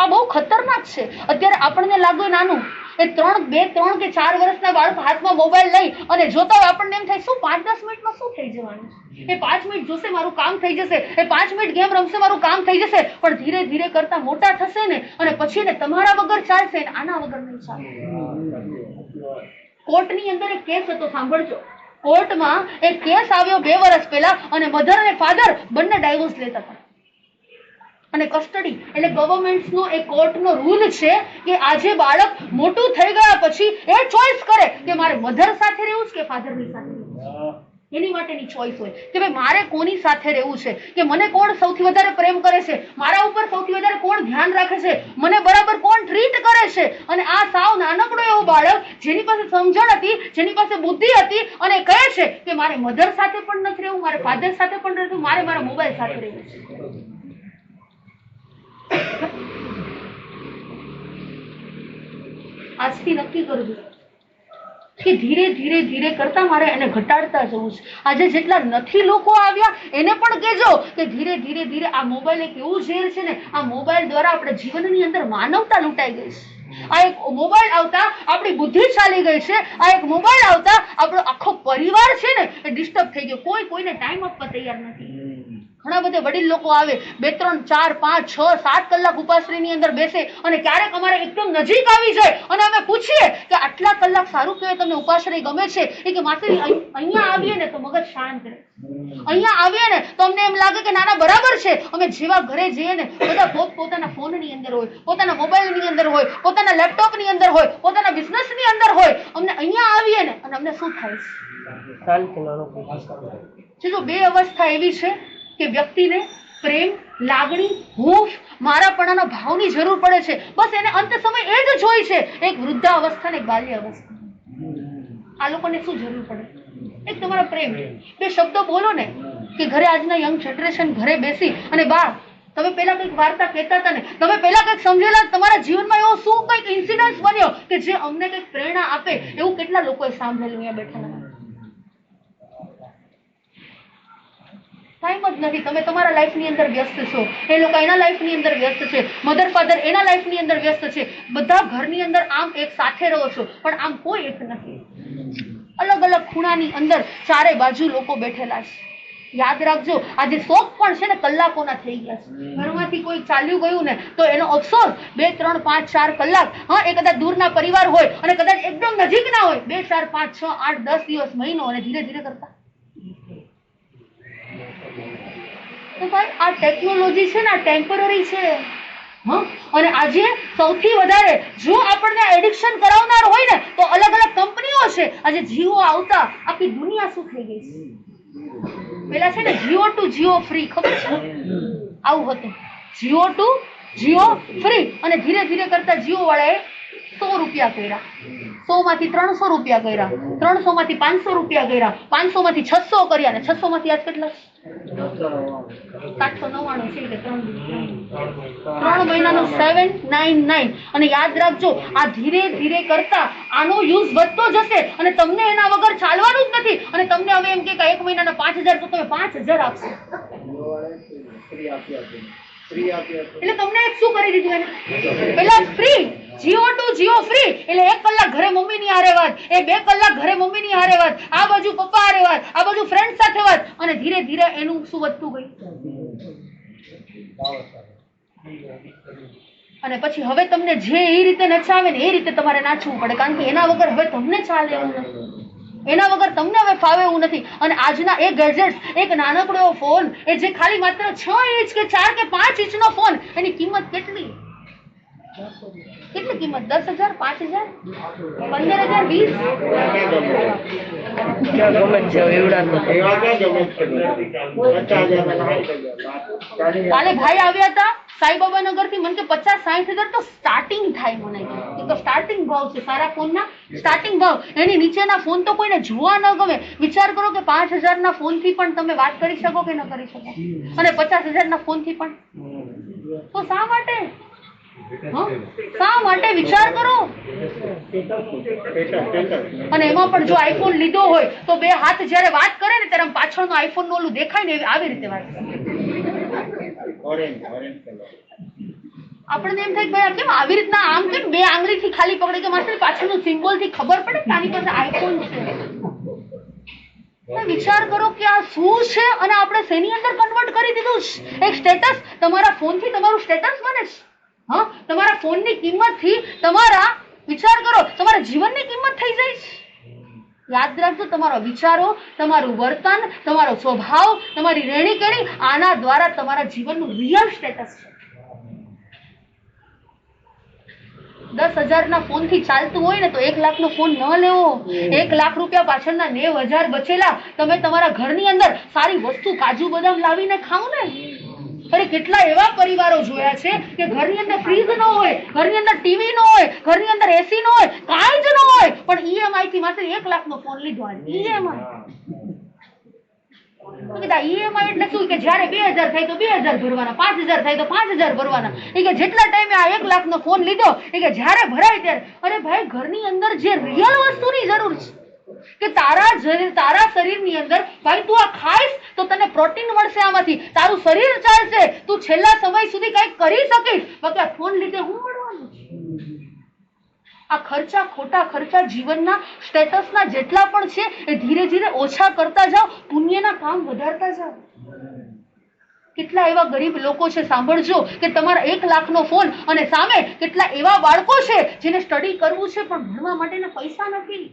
આ બહુ ખતરનાક છે. અત્યારે આપણને લાગે નાનું, એ 2, 3 કે 4 વર્ષના બાળક હાથમાં મોબાઈલ લઈ અને જોતા હોય, આપણને એમ થાય શું 5-10 મિનિટમાં શું થઈ જવાનું? એ 5 મિનિટ જોશે, મારું કામ થઈ જશે. એ 5 મિનિટ ગેમ રમશે, મારું કામ થઈ જશે. પણ ધીરે ધીરે કરતા મોટા થશે ને, અને પછી ને તમારા વગર ચાલશે ને આના વગર નહીં ચાલે. કોર્ટની અંદર એક કેસ હતો, સાંભળજો. કોર્ટમાં એક કેસ આવ્યો 2 વર્ષ પહેલા, અને મધર અને ફાધર બંને ડાયવોર્સ લેતા હતા. અને કસ્ટડી એટલે ગવર્મેન્ટનો એક કોર્ટનો રૂલ છે કે આજે બાળક મોટું થઈ ગયા પછી એ ચોઈસ કરે કે મારે મધર સાથે રહેવું છે કે ફાધરની સાથે રહેવું છે. એની માટેની ચોઈસ હોય કે ભાઈ મારે કોની સાથે રહેવું છે, કે મને કોણ સૌથી વધારે પ્રેમ કરે છે, મારા ઉપર સૌથી વધારે કોણ ધ્યાન રાખે છે, મને બરાબર કોણ ટ્રીટ કરે છે. અને આ સાવ નાનકડો એવો બાળક જેની પાસે સમજણ હતી, જેની પાસે બુદ્ધિ હતી, અને કહે છે કે મારે મધર સાથે પણ નથી રહેવું, મારે ફાધર સાથે પણ રહેવું, મારે મારા મોબાઈલ સાથે રહેવું છે. આજથી નક્કી કરજો કે ધીરે ધીરે ધીરે કરતા મારે એને ઘટાડતા જવું છે. આજે જેટલા નથી લોકો આવ્યા એને પણ કહેજો કે ધીરે ધીરે ધીરે આ મોબાઈલ એક એવું ઝેર છે ને, આ મોબાઈલ દ્વારા આપણે જીવનની અંદર માનવતા લૂંટાઈ ગઈ છે. આ એક મોબાઈલ આવતા આપણી બુદ્ધિ ચાલી ગઈ છે. આ એક મોબાઈલ આવતા આપણો આખો પરિવાર છે ને એ ડિસ્ટર્બ થઈ ગયો. કોઈ કોઈને ટાઈમ આપવા તૈયાર નથી. ઘણા બધા વડીલ લોકો આવે 2, 3, 4, 5, 6, 7 કલાક ઉપાશ્રીની અંદર બેસે અને ક્યારેક અમારે એકદમ નજીક આવી જાય અને અમે પૂછીએ કે આટલા કલાક સારું કહેવાય, તમને ઉપાશ્રી ગમે છે? એ કે માસી અહીંયા આવીએ ને તો મગજ શાંત રહે, અહીંયા આવીએ ને તો અમને એમ લાગે કે નાના બરાબર છે. અમે જેવા ઘરે જઈએ ને બધા પોતાના ફોનની અંદર હોય, પોતાના મોબાઈલની અંદર હોય, પોતાના લેપટોપની અંદર હોય, પોતાના બિઝનેસની અંદર હોય. અમને અહીંયા આવીએ ને અને અમને શું થાય છે? જો 2 અવસ્થા એવી છે કે વ્યક્તિને પ્રેમ, લાગણી, હૂંફ, મારાપણાના ભાવની જરૂર પડે છે. બસ એને અંત સમય એ જ જોઈ છે, એક વૃદ્ધાવસ્થા ને એક બાલ્ય અવસ્થા. આ લોકોને શું જરૂર પડે? એક તમારો પ્રેમ. 2 શબ્દો બોલો ને કે ઘરે આજના યંગ જનરેશન ઘરે બેસી અને બા તમે પેલા કંઈક વાર્તા કહેતા હતા ને, તમે પેલા કંઈક સમજેલા, તમારા જીવનમાં એવો શું કંઈક ઇન્સિડન્સ બન્યો કે જે અમને કંઈક પ્રેરણા આપે, એવું કેટલા લોકોએ સાંભળેલું અહીંયા બેઠેલા? ટાઈમ જ નથી. તમે તમારા લાઈફની અંદર વ્યસ્ત છો, એ લોકો એના લાઈફની અંદર વ્યસ્ત છે, મધર ફાધર એના લાઈફની અંદર વ્યસ્ત છે. બધા ઘરની અંદર આમ એક સાથે રહો છો પણ આમ કોઈ એક નથી. અલગ અલગ ખૂણાની અંદર ચારે બાજુ લોકો બેઠેલા છે. યાદ રાખજો, આજે શોખ પણ છે ને કલાકોના થઈ ગયા છે. ઘરમાંથી કોઈ ચાલ્યું ગયું ને તો એનો અફસોસ 2, 3, 5, 4 કલાક. હા, એ કદાચ દૂરના પરિવાર હોય અને કદાચ એકદમ નજીક ના હોય, 2, 4, 5, 6, 8, 10 દિવસ, મહિનો અને ધીરે ધીરે કરતા. તો ભાઈ આ ટેકનોલોજી છે ને આ ટેમ્પરરી છે. અને આજે સૌથી વધારે જો આપણને એડિક્શન કરાવનાર હોય ને તો અલગ અલગ કંપનીઓ છે. આજે જીઓ આવતા આખી દુનિયા શું થઈ ગઈ છે? પેલા છે ને જીઓ ટુ જીઓ ફ્રી, ખબર છે? આવું હતું, જીઓ ટુ જીઓ ફ્રી. અને ધીરે ધીરે કરતા જીઓ વાળાએ 100 રૂપિયા કર્યા, 100 માંથી 300 રૂપિયા કર્યા, 300 માંથી 500 રૂપિયા કર્યા, 500 માંથી 600 કર્યા ને 600 માંથી આજ કેટલા? 799 છે. 3 મહિનાનો 799. અને યાદ રાખજો, આ ધીરે ધીરે કરતા આનો યુઝ વધતો જશે અને તમને એના વગર ચાલવાનું જ નથી. અને તમને હવે એમ કે 1 મહિનાના 5000 તો તમે 5000 આપશો. એટલે તમને એક શું કરી દીધું એને? પેલા free, Jio to Jio free. એટલે 1 કલાક ઘરે મમ્મીની હારે વાત, એ 2 કલાક ઘરે મમ્મીની હારે વાત, આ બાજુ પપ્પા હારે વાત, આ બાજુ ફ્રેન્ડ સાથે વાત. અને ધીરે ધીરે એનું શું વધતું ગયું? અને પછી હવે તમને જે એ રીતે નચાવે ને એ રીતે તમારે નાચવું પડે, કારણ કે એના વગર હવે તમને ચાલે એવું નથી, એના વગર તમને હવે ફાવે એવું નથી. અને આજના એ ગેજેટ્સ, એક નાનકડો એવો ફોન એ જે ખાલી માત્ર 6 ઇંચ કે 4 કે 5 ઇંચનો ફોન, એની કિંમત કેટલી? કેટલી કિંમત? 10,000, 5,000, 15,000, 20? કાલે ભાઈ આવ્યા હતા સાઈબાબા નગર થી, મને કે 50-60,000 તો સ્ટાર્ટિંગ થાય. મને એ તો સ્ટાર્ટિંગ ભાવ છે સારા ફોન ના, સ્ટાર્ટિંગ ભાવ. એની નીચેના ફોન તો કોઈને જોવા ન ગમે. વિચાર કરો કે 5,000 ના ફોન થી પણ તમે વાત કરી શકો કે ન કરી શકો, અને 50,000 ના ફોન થી પણ. તો શા માટે? શા માટે? વિચાર કરો. અને એમાં પણ જો આઈફોન લીધો હોય તો 2 હાથ જયારે વાત કરે ને ત્યારે પાછળનો આઈફોન નું ઓલું દેખાય ને આવી રીતે વાત કરે. આપણને એમ થાય કે ભાઈ કેમ આવી રીતના આમ કેમ 2 આંગળીથી ખાલી પકડે કે માત્ર પાછળનું સિમ્બોલ થી ખબર પડે કે આની પાસે આઈફોન છે. વિચાર કરો કે આ શું છે અને આપણે શેની અંદર કન્વર્ટ કરી દીધું છે? એક સ્ટેટસ, તમારા ફોન થી તમારું સ્ટેટસ બને છે. હા, તમારા ફોનની કિંમત થી તમારા, વિચાર કરો, તમારા જીવનની કિંમત થઈ જાય છે. યાદ રાખજો, તમારા વિચારો, તમારું વર્તન, તમારો સ્વભાવ, તમારી રહેણી કહેણી, આના દ્વારા તમારા જીવનનું રિયલ સ્ટેટસ છે. 10,000 ના ફોન થી ચાલતું હોય ને તો 1 લાખ નો ફોન ન લેવો. 1 લાખ રૂપિયા પાછળના 90,000 બચેલા તમે તમારા ઘરની અંદર સારી વસ્તુ, કાજુ બદામ લાવીને ખાવ ને. અરે કેટલા એવા પરિવારો જોયા છે કે ઘરની અંદર ફ્રીજ ન હોય, ઘરની અંદર ટીવી ન હોય, ઘરની અંદર એસી ન હોય, કાંઈ જ ન હોય, પણ ઈએમઆઈ થી માત્ર 1 લાખ નો ફોન લીધો. ઈએમઆઈ EMI એટલે શું કે જ્યારે 2000 થાય તો 2000 ભરવાના, 5000 થાય તો 5000 ભરવાના. એ કે જેટલા ટાઈમે આ 1 લાખનો ફોન લીધો એ કે જ્યારે ભરાય ત્યારે. અરે ભાઈ, ઘરની અંદર જે રિયલ વસ્તુની જરૂર છે કે તારા શરીરની અંદર, ભાઈ તું આ ખાઈશ તો તને પ્રોટીન મળશે, આમાંથી તારું શરીર ચાલશે, તું છેલ્લા સમય સુધી કંઈક કરી શકીશ. બાકી આ ફોન લીધે હું મળવાનું છે? આ ખર્ચા, ખોટા ખર્ચા જીવનના સ્ટેટસના જેટલા પણ છે એ ધીરે ધીરે ઓછા કરતા જાઓ, પુણ્યના કામ વધારતા જાઓ. કેટલા એવા ગરીબ લોકો છે, સાંભળજો, કે તમારા 1 લાખનો ફોન અને સામે કેટલા એવા બાળકો છે જેને સ્ટડી કરવું છે પણ ભણવા માટેના પૈસા નથી.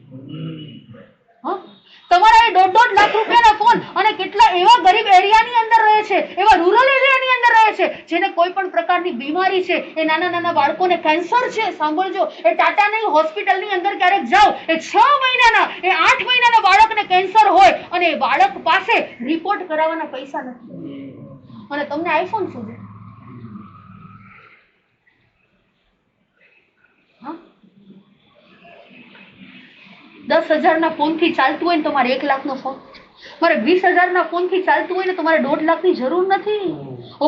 તમારા એ 1.5 લાખ રૂપિયાના ફોન અને કેટલા એવા ગરીબ એરિયાની અંદર રહે છે, એવા રૂરલ એરિયાની અંદર રહે છે જેને કોઈ પણ પ્રકારની બીમારી છે, એ નાના નાના બાળકોને કેન્સર છે. સાંભળજો, એ ટાટાની હોસ્પિટલની અંદર ક્યારેક જાઓ, એ 6 મહિનાના, એ 8 મહિનાના બાળકને કેન્સર હોય અને એ બાળક પાસે રિપોર્ટ કરાવવાના પૈસા નથી, અને તમને આઈફોન શું છે? 10,000 ના ફોન થી ચાલતું હોય ને તમારે 1 લાખનો ફોન, મારે 20,000 ના ફોન થી ચાલતું હોય ને તમારે 1.5 લાખની જરૂર નથી.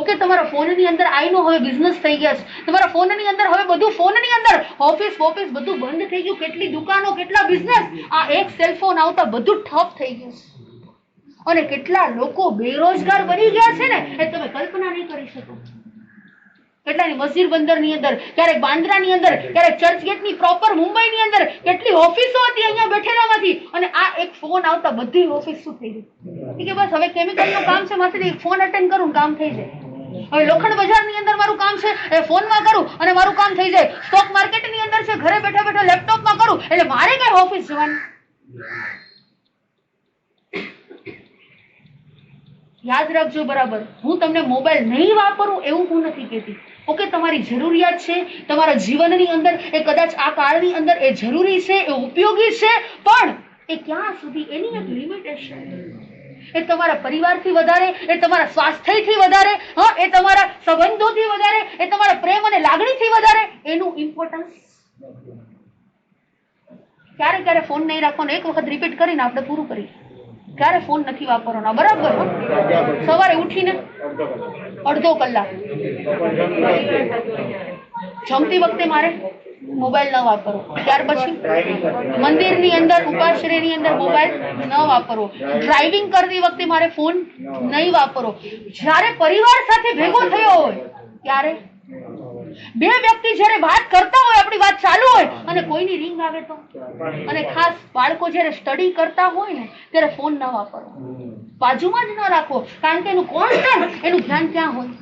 ઓકે, તમારા ફોનની અંદર આઈનો હવે બિઝનેસ થઈ ગયા છે, તમારા ફોનની અંદર હવે બધું, ફોનની અંદર ઓફિસ બધું બંધ થઈ ગયું, કેટલી દુકાનો, કેટલા બિઝનેસ, આ એક સેલફોન આવતા બધું ઠપ થઈ ગયું છે. અને કેટલા લોકો બેરોજગાર બની ગયા છે ને એ તમે કલ્પના નહીં કરી શકો. કેટલાની મસ્જિદ બંદરની અંદર, ક્યારેક બાંદ્રાની અંદર, ક્યારેક ચર્ચગેટની પ્રોપર મુંબઈની અંદર કેટલી ઓફિસો હતી અહીંયા બેઠેલામાંથી, અને આ એક ફોન આવતા બધી ઓફિસ શું થઈ ગઈ કે બસ હવે કેમિકલનું કામ છે, માથેથી ફોન અટેન્ડ કરું કામ થઈ જાય. હવે લોખંડ બજારની અંદર મારું કામ છે, એ ફોનમાં કરું અને મારું કામ થઈ જાય. સ્ટોક માર્કેટની અંદર છે, ઘરે બેઠા બેઠા લેપટોપમાં કરું, એટલે મારે કઈ ઓફિસ જવાનું. યાદ રાખજો બરાબર, હું તમને મોબાઈલ નહીં વાપરું એવું હું નથી કહેતી. ઓકે, તમારી જરૂરિયાત છે, તમારા જીવનની અંદર એ કદાચ આ કાળની અંદર એ જરૂરી છે, એ ઉપયોગી છે, પણ એ ક્યાં સુધી, એની એક લિમિટેશન. એ તમારા પરિવારથી વધારે, એ તમારા સ્વાસ્થ્યથી વધારે, એ તમારા સંબંધોથી વધારે, એ તમારા પ્રેમ અને લાગણીથી વધારે એનું ઇમ્પોર્ટન્સ. ક્યારે ક્યારે ફોન નહીં રાખવાનો, એક વખત રિપીટ કરીને આપણે પૂરું કરીએ. ક્યારે ફોન નથી વાપરવાનો, બરાબર? સવારે ઉઠીને અડધો કલાક, જમતી વખતે મારે મોબાઈલ ન વાપરવો, ત્યાર પછી મંદિરની અંદર, ઉપાશ્રયની અંદર મોબાઈલ ન વાપરવો, ડ્રાઇવિંગ કરતી વખતે મારે ફોન નહીં વાપરવો, જ્યારે પરિવાર સાથે ભેગો થયો હોય ત્યારે, બે વ્યક્તિ જ્યારે વાત કરતા હોય, આપણી વાત ચાલુ હોય અને કોઈની રિંગ આવે તો, અને ખાસ બાળકો જ્યારે સ્ટડી કરતા હોય ને ત્યારે ફોન ન વાપરવો, બાજુમાં જ ન રાખવો, કારણ કે એનું કોન્સ્ટન્ટ એનું ધ્યાન ક્યાં હોય.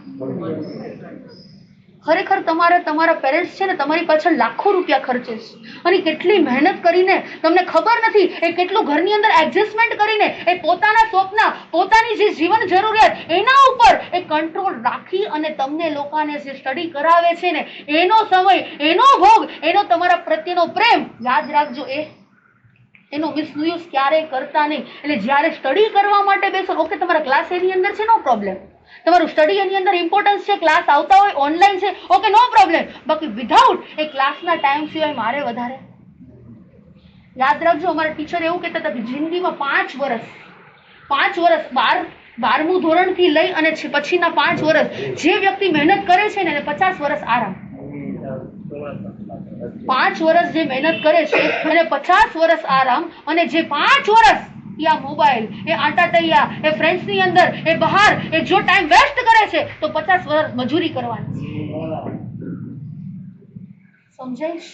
ખરેખર તમારા પેરેન્ટ્સ છે ને તમારી પાછળ લાખો રૂપિયા ખર્ચે છે, અને કેટલી મહેનત કરીને, તમને ખબર નથી એ કેટલું ઘરની અંદર એડજસ્ટમેન્ટ કરીને, એ પોતાના સ્વપ્ન, પોતાની જે જીવન જરૂરિયાત એના ઉપર એ કંટ્રોલ રાખી અને તમને લોકોને જે સ્ટડી કરાવે છે ને એનો સમય, એનો ભોગ, એનો તમારા પ્રત્યેનો પ્રેમ, યાદ રાખજો એનો મિસયુઝ ક્યારેય કરતા નહીં. એટલે જ્યારે સ્ટડી કરવા માટે બેસો, ઓકે તમારા ક્લાસ એની અંદર છે, નો પ્રોબ્લેમ, તમારું સ્ટડી એની અંદર ઇમ્પોર્ટન્સ છે, ક્લાસ આવતા હોય ઓનલાઈન છે, ઓકે નો પ્રોબ્લેમ, બાકી વિધાઉટ એ ક્લાસના ટાઈમ સિવાય મારે વધારે. યાદ રાખજો, અમારા ટીચર એવું કહેતા હતા કે જિંદગીમાં 5 વર્ષ 12મું ધોરણથી લઈ અને પછીના 5 વર્ષ જે વ્યક્તિ મહેનત કરે છે ને એને 50 વર્ષ આરામ. 5 વર્ષ જે મહેનત કરે છે એને 50 વર્ષ આરામ, અને જે 5 વર્ષ આ મોબાઈલ, એ આટા તૈયા, એ ફ્રેન્ડ્સની અંદર, એ બહાર, એ જો ટાઈમ વેસ્ટ કરે છે તો 50 વર્ષ મજૂરી કરવાની. સમજાઈશ?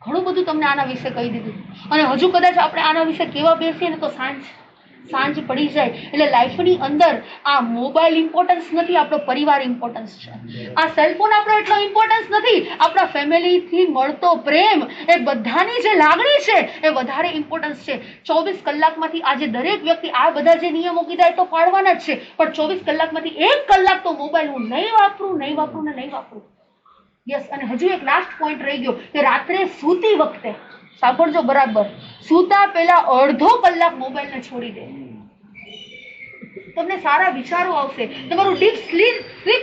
ઘણું બધું તમને આના વિશે કહી દીધું, અને હજુ કદાચ આપણે આના વિશે કેવા બેસીએ ને તો સાંજ પડી જાય. એટલે લાઈફની અંદર આ મોબાઈલ ઇમ્પોર્ટન્સ નથી, આપણો પરિવાર ઇમ્પોર્ટન્સ છે. આ સેલફોન આપણો એટલો ઇમ્પોર્ટન્સ નથી, આપણા ફેમિલીથી મળતો પ્રેમ, એ બધાની જે લાગણી છે એ વધારે ઇમ્પોર્ટન્સ છે. 24 કલાકમાંથી આજે દરેક વ્યક્તિ આ બધા જે નિયમો કીધા એ તો પાડવાના જ છે, પણ 24 કલાકમાંથી 1 કલાક તો મોબાઈલ હું નહીં વાપરું. યસ. અને હજુ એક લાસ્ટ પોઈન્ટ રહી ગયો કે રાત્રે સૂતી વખતે, સાંભળજો બરાબર, સૂતા પહેલા અડધો કલાક મોબાઈલને છોડી દે. તમને સારા વિચારો આવશે, તમારું ડીપ સ્લીપ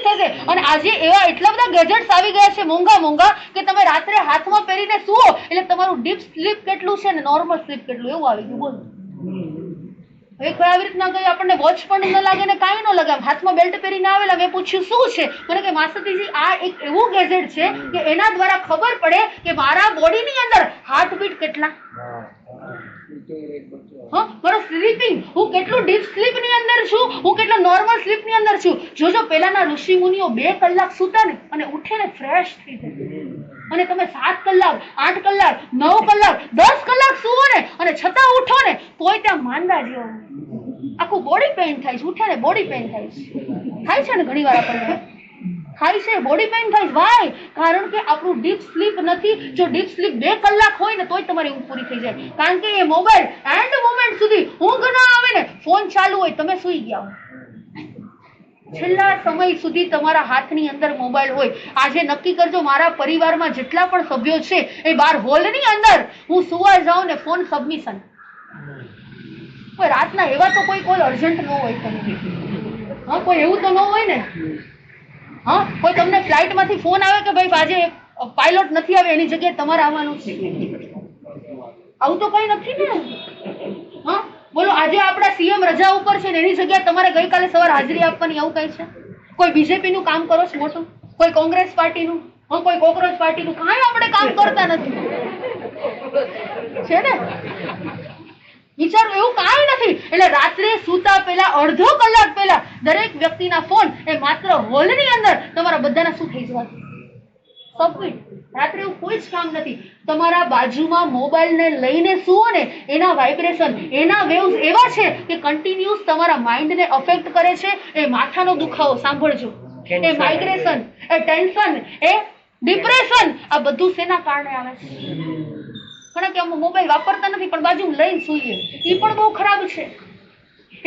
થશે. અને આજે એવા એટલા બધા ગેજેટ્સ આવી ગયા છે મોંઘા કે તમે રાત્રે હાથમાં પહેરીને સુવો એટલે તમારું ડીપ સ્લીપ કેટલું છે ને નોર્મલ સ્લીપ કેટલું એવું આવી ગયું. બોલો, એક વાર આવી રીતના ગઈ, આપણને વોચ પણ ન લાગે ને કાંઈ ન લાગે, હાથમાં બેલ્ટ પહેરીને આવેલા. મેં પૂછ્યું શું છે, મને કે માસતીજી આ એક એવું ગેજેટ છે કે એના દ્વારા ખબર પડે કે મારા બોડીની અંદર હાર્ટબીટ કેટલા, મારો સ્લીપિંગ, હું કેટલું ડીપ સ્લીપ ની અંદર છું, હું કેટલો નોર્મલ સ્લીપ ની અંદર છું. જોજો પેલાના ઋષિ મુનિઓ 2 કલાક સૂતા ને અને ઉઠે ને ફ્રેશ થઈ જાય, અને તમે 7 કલાક 8 કલાક 9 કલાક 10 કલાક સુવો ને અને છતાં ઉઠો ને તોય ત્યાં માંદા જેવો, આખું બોડી પેઇન થાય છે. ઉઠે ને બોડી પેઇન થાય છે ને ઘણી વાર આપણને થાય છે, બોડી પેઇન થાય. વાય? કારણ કે આપણું ડીપ સ્લીપ નથી. જો ડીપ સ્લીપ 2 કલાક હોય ને તોય તમારી ઊંઘ પૂરી થઈ જાય, કારણ કે એ મોબાઈલ એન્ડ મોમેન્ટ સુધી ઊંઘ ના આવે ને, ફોન ચાલુ હોય, તમે સુઈ ગયા હો, છેલ્લા સમય સુધી તમારા હાથની અંદર મોબાઈલ હોય. આજે નક્કી કરજો, મારા પરિવારમાં જેટલા પણ સભ્યો છે એ 12 હોલની અંદર હું સુવા જાઉં ને ફોન સબમિશન. રાતના એવા તો કોઈ કોલ અર્જન્ટ ન હોય તમને, હા કોઈ એવું તો ન હોય ને, હા કોઈ તમને ફ્લાઇટમાંથી ફોન આવે કે ભાઈ આજે પાયલોટ નથી આવે, એની જગ્યાએ તમારે આવવાનું છે, આવું તો કઈ નથી ને. હા બોલો, આજે આપણા સીએમ રજા ઉપર છે ને એની જગ્યાએ તમારે ગઈકાલે સવારે હાજરી આપવાની, આવું કઈ છે? કોઈ બીજેપી નું કામ કરો છો મોટું, કોઈ કોંગ્રેસ પાર્ટીનું, કોઈ કોકરોચ પાર્ટીનું, કાંઈ આપણે કામ કરતા નથી છે ને. વિચારો, એવું કાંઈ નથી. એટલે રાત્રે સૂતા પહેલા અડધો કલાક પહેલા દરેક વ્યક્તિના ફોન એ માત્ર હોલની અંદર તમારા બધાના શું થઈ જવા સબમિટ. રાત્રે એવું કોઈ જ કામ નથી. તમારા બાજુમાં મોબાઈલને લઈને સુવો ને, એના વાઇબ્રેશન, એના વેવ્સ એવા છે કે કન્ટિન્યુઅસ તમારા માઇન્ડને અફેક્ટ કરે છે. એ માથાનો દુખાવો, સાંભળજો, એ માઇગ્રેશન, એ ટેન્શન, એ ડિપ્રેશન, આ બધું શેના કારણે આવે છે? કારણ કે અમે મોબાઈલ વાપરતા નથી પણ બાજુમાં લઈને સૂઈએ, એ પણ બહુ ખરાબ છે.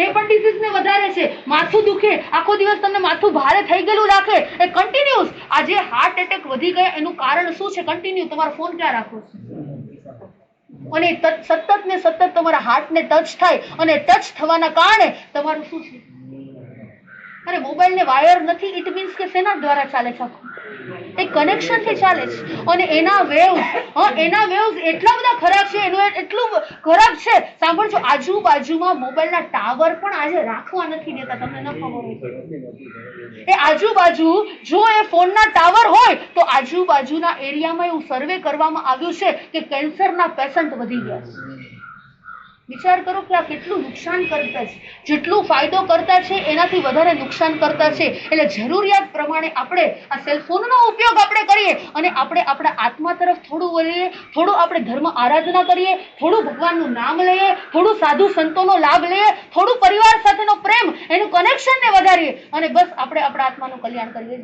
એ પણ ડિસીઝને વધારે છે. માથું દુખે, આખો દિવસ તમને માથું ભારે થઈ ગયેલું રાખે, એ કન્ટિન્યુઅસ. આજે હાર્ટ એટેક વધી ગયા એનું કારણ શું છે? કન્ટિન્યુ તમારો ફોન ક્યાં રાખો છો, અને સતત ને સતત તમારા હાર્ટને ટચ થાય, અને ટચ થવાના કારણે તમારું શું છે? અરે મોબાઈલ ને વાયર નથી, ઇટ મીન્સ કે શેના દ્વારા ચાલે છે? એ કનેક્શન થી ચાલે છે. અને એના વેવ્સ એટલા બધા ખરાબ છે, એનું એટલું ખરાબ છે. સાંભળજો, આજુબાજુમાં મોબાઈલના ટાવર પણ આજે રાખવા નથી દેતા, તમને ન ખબર હોય. એ આજુબાજુ જો એ ફોનના ટાવર હોય તો આજુબાજુના એરિયામાં એવું સર્વે કરવામાં આવ્યું છે કે કેન્સરના પેશન્ટ વધી ગયા છે. વિચાર કરો કે આ કેટલું નુકસાન કરતા છે. જેટલું ફાયદો કરતા છે એનાથી વધારે નુકસાન કરતા છે. એટલે જરૂરિયાત પ્રમાણે આપણે આ સેલફોનનો ઉપયોગ આપણે કરીએ, અને આપણે આપણા આત્મા તરફ થોડું વળીએ, થોડું આપણે ધર્મ આરાધના કરીએ, થોડું ભગવાનનું નામ લઈએ, થોડું સાધુ સંતોનો લાભ લઈએ, થોડું પરિવાર સાથેનો પ્રેમ, એનું કનેક્શનને વધારીએ, અને બસ આપણે આપણા આત્માનું કલ્યાણ કરીએ.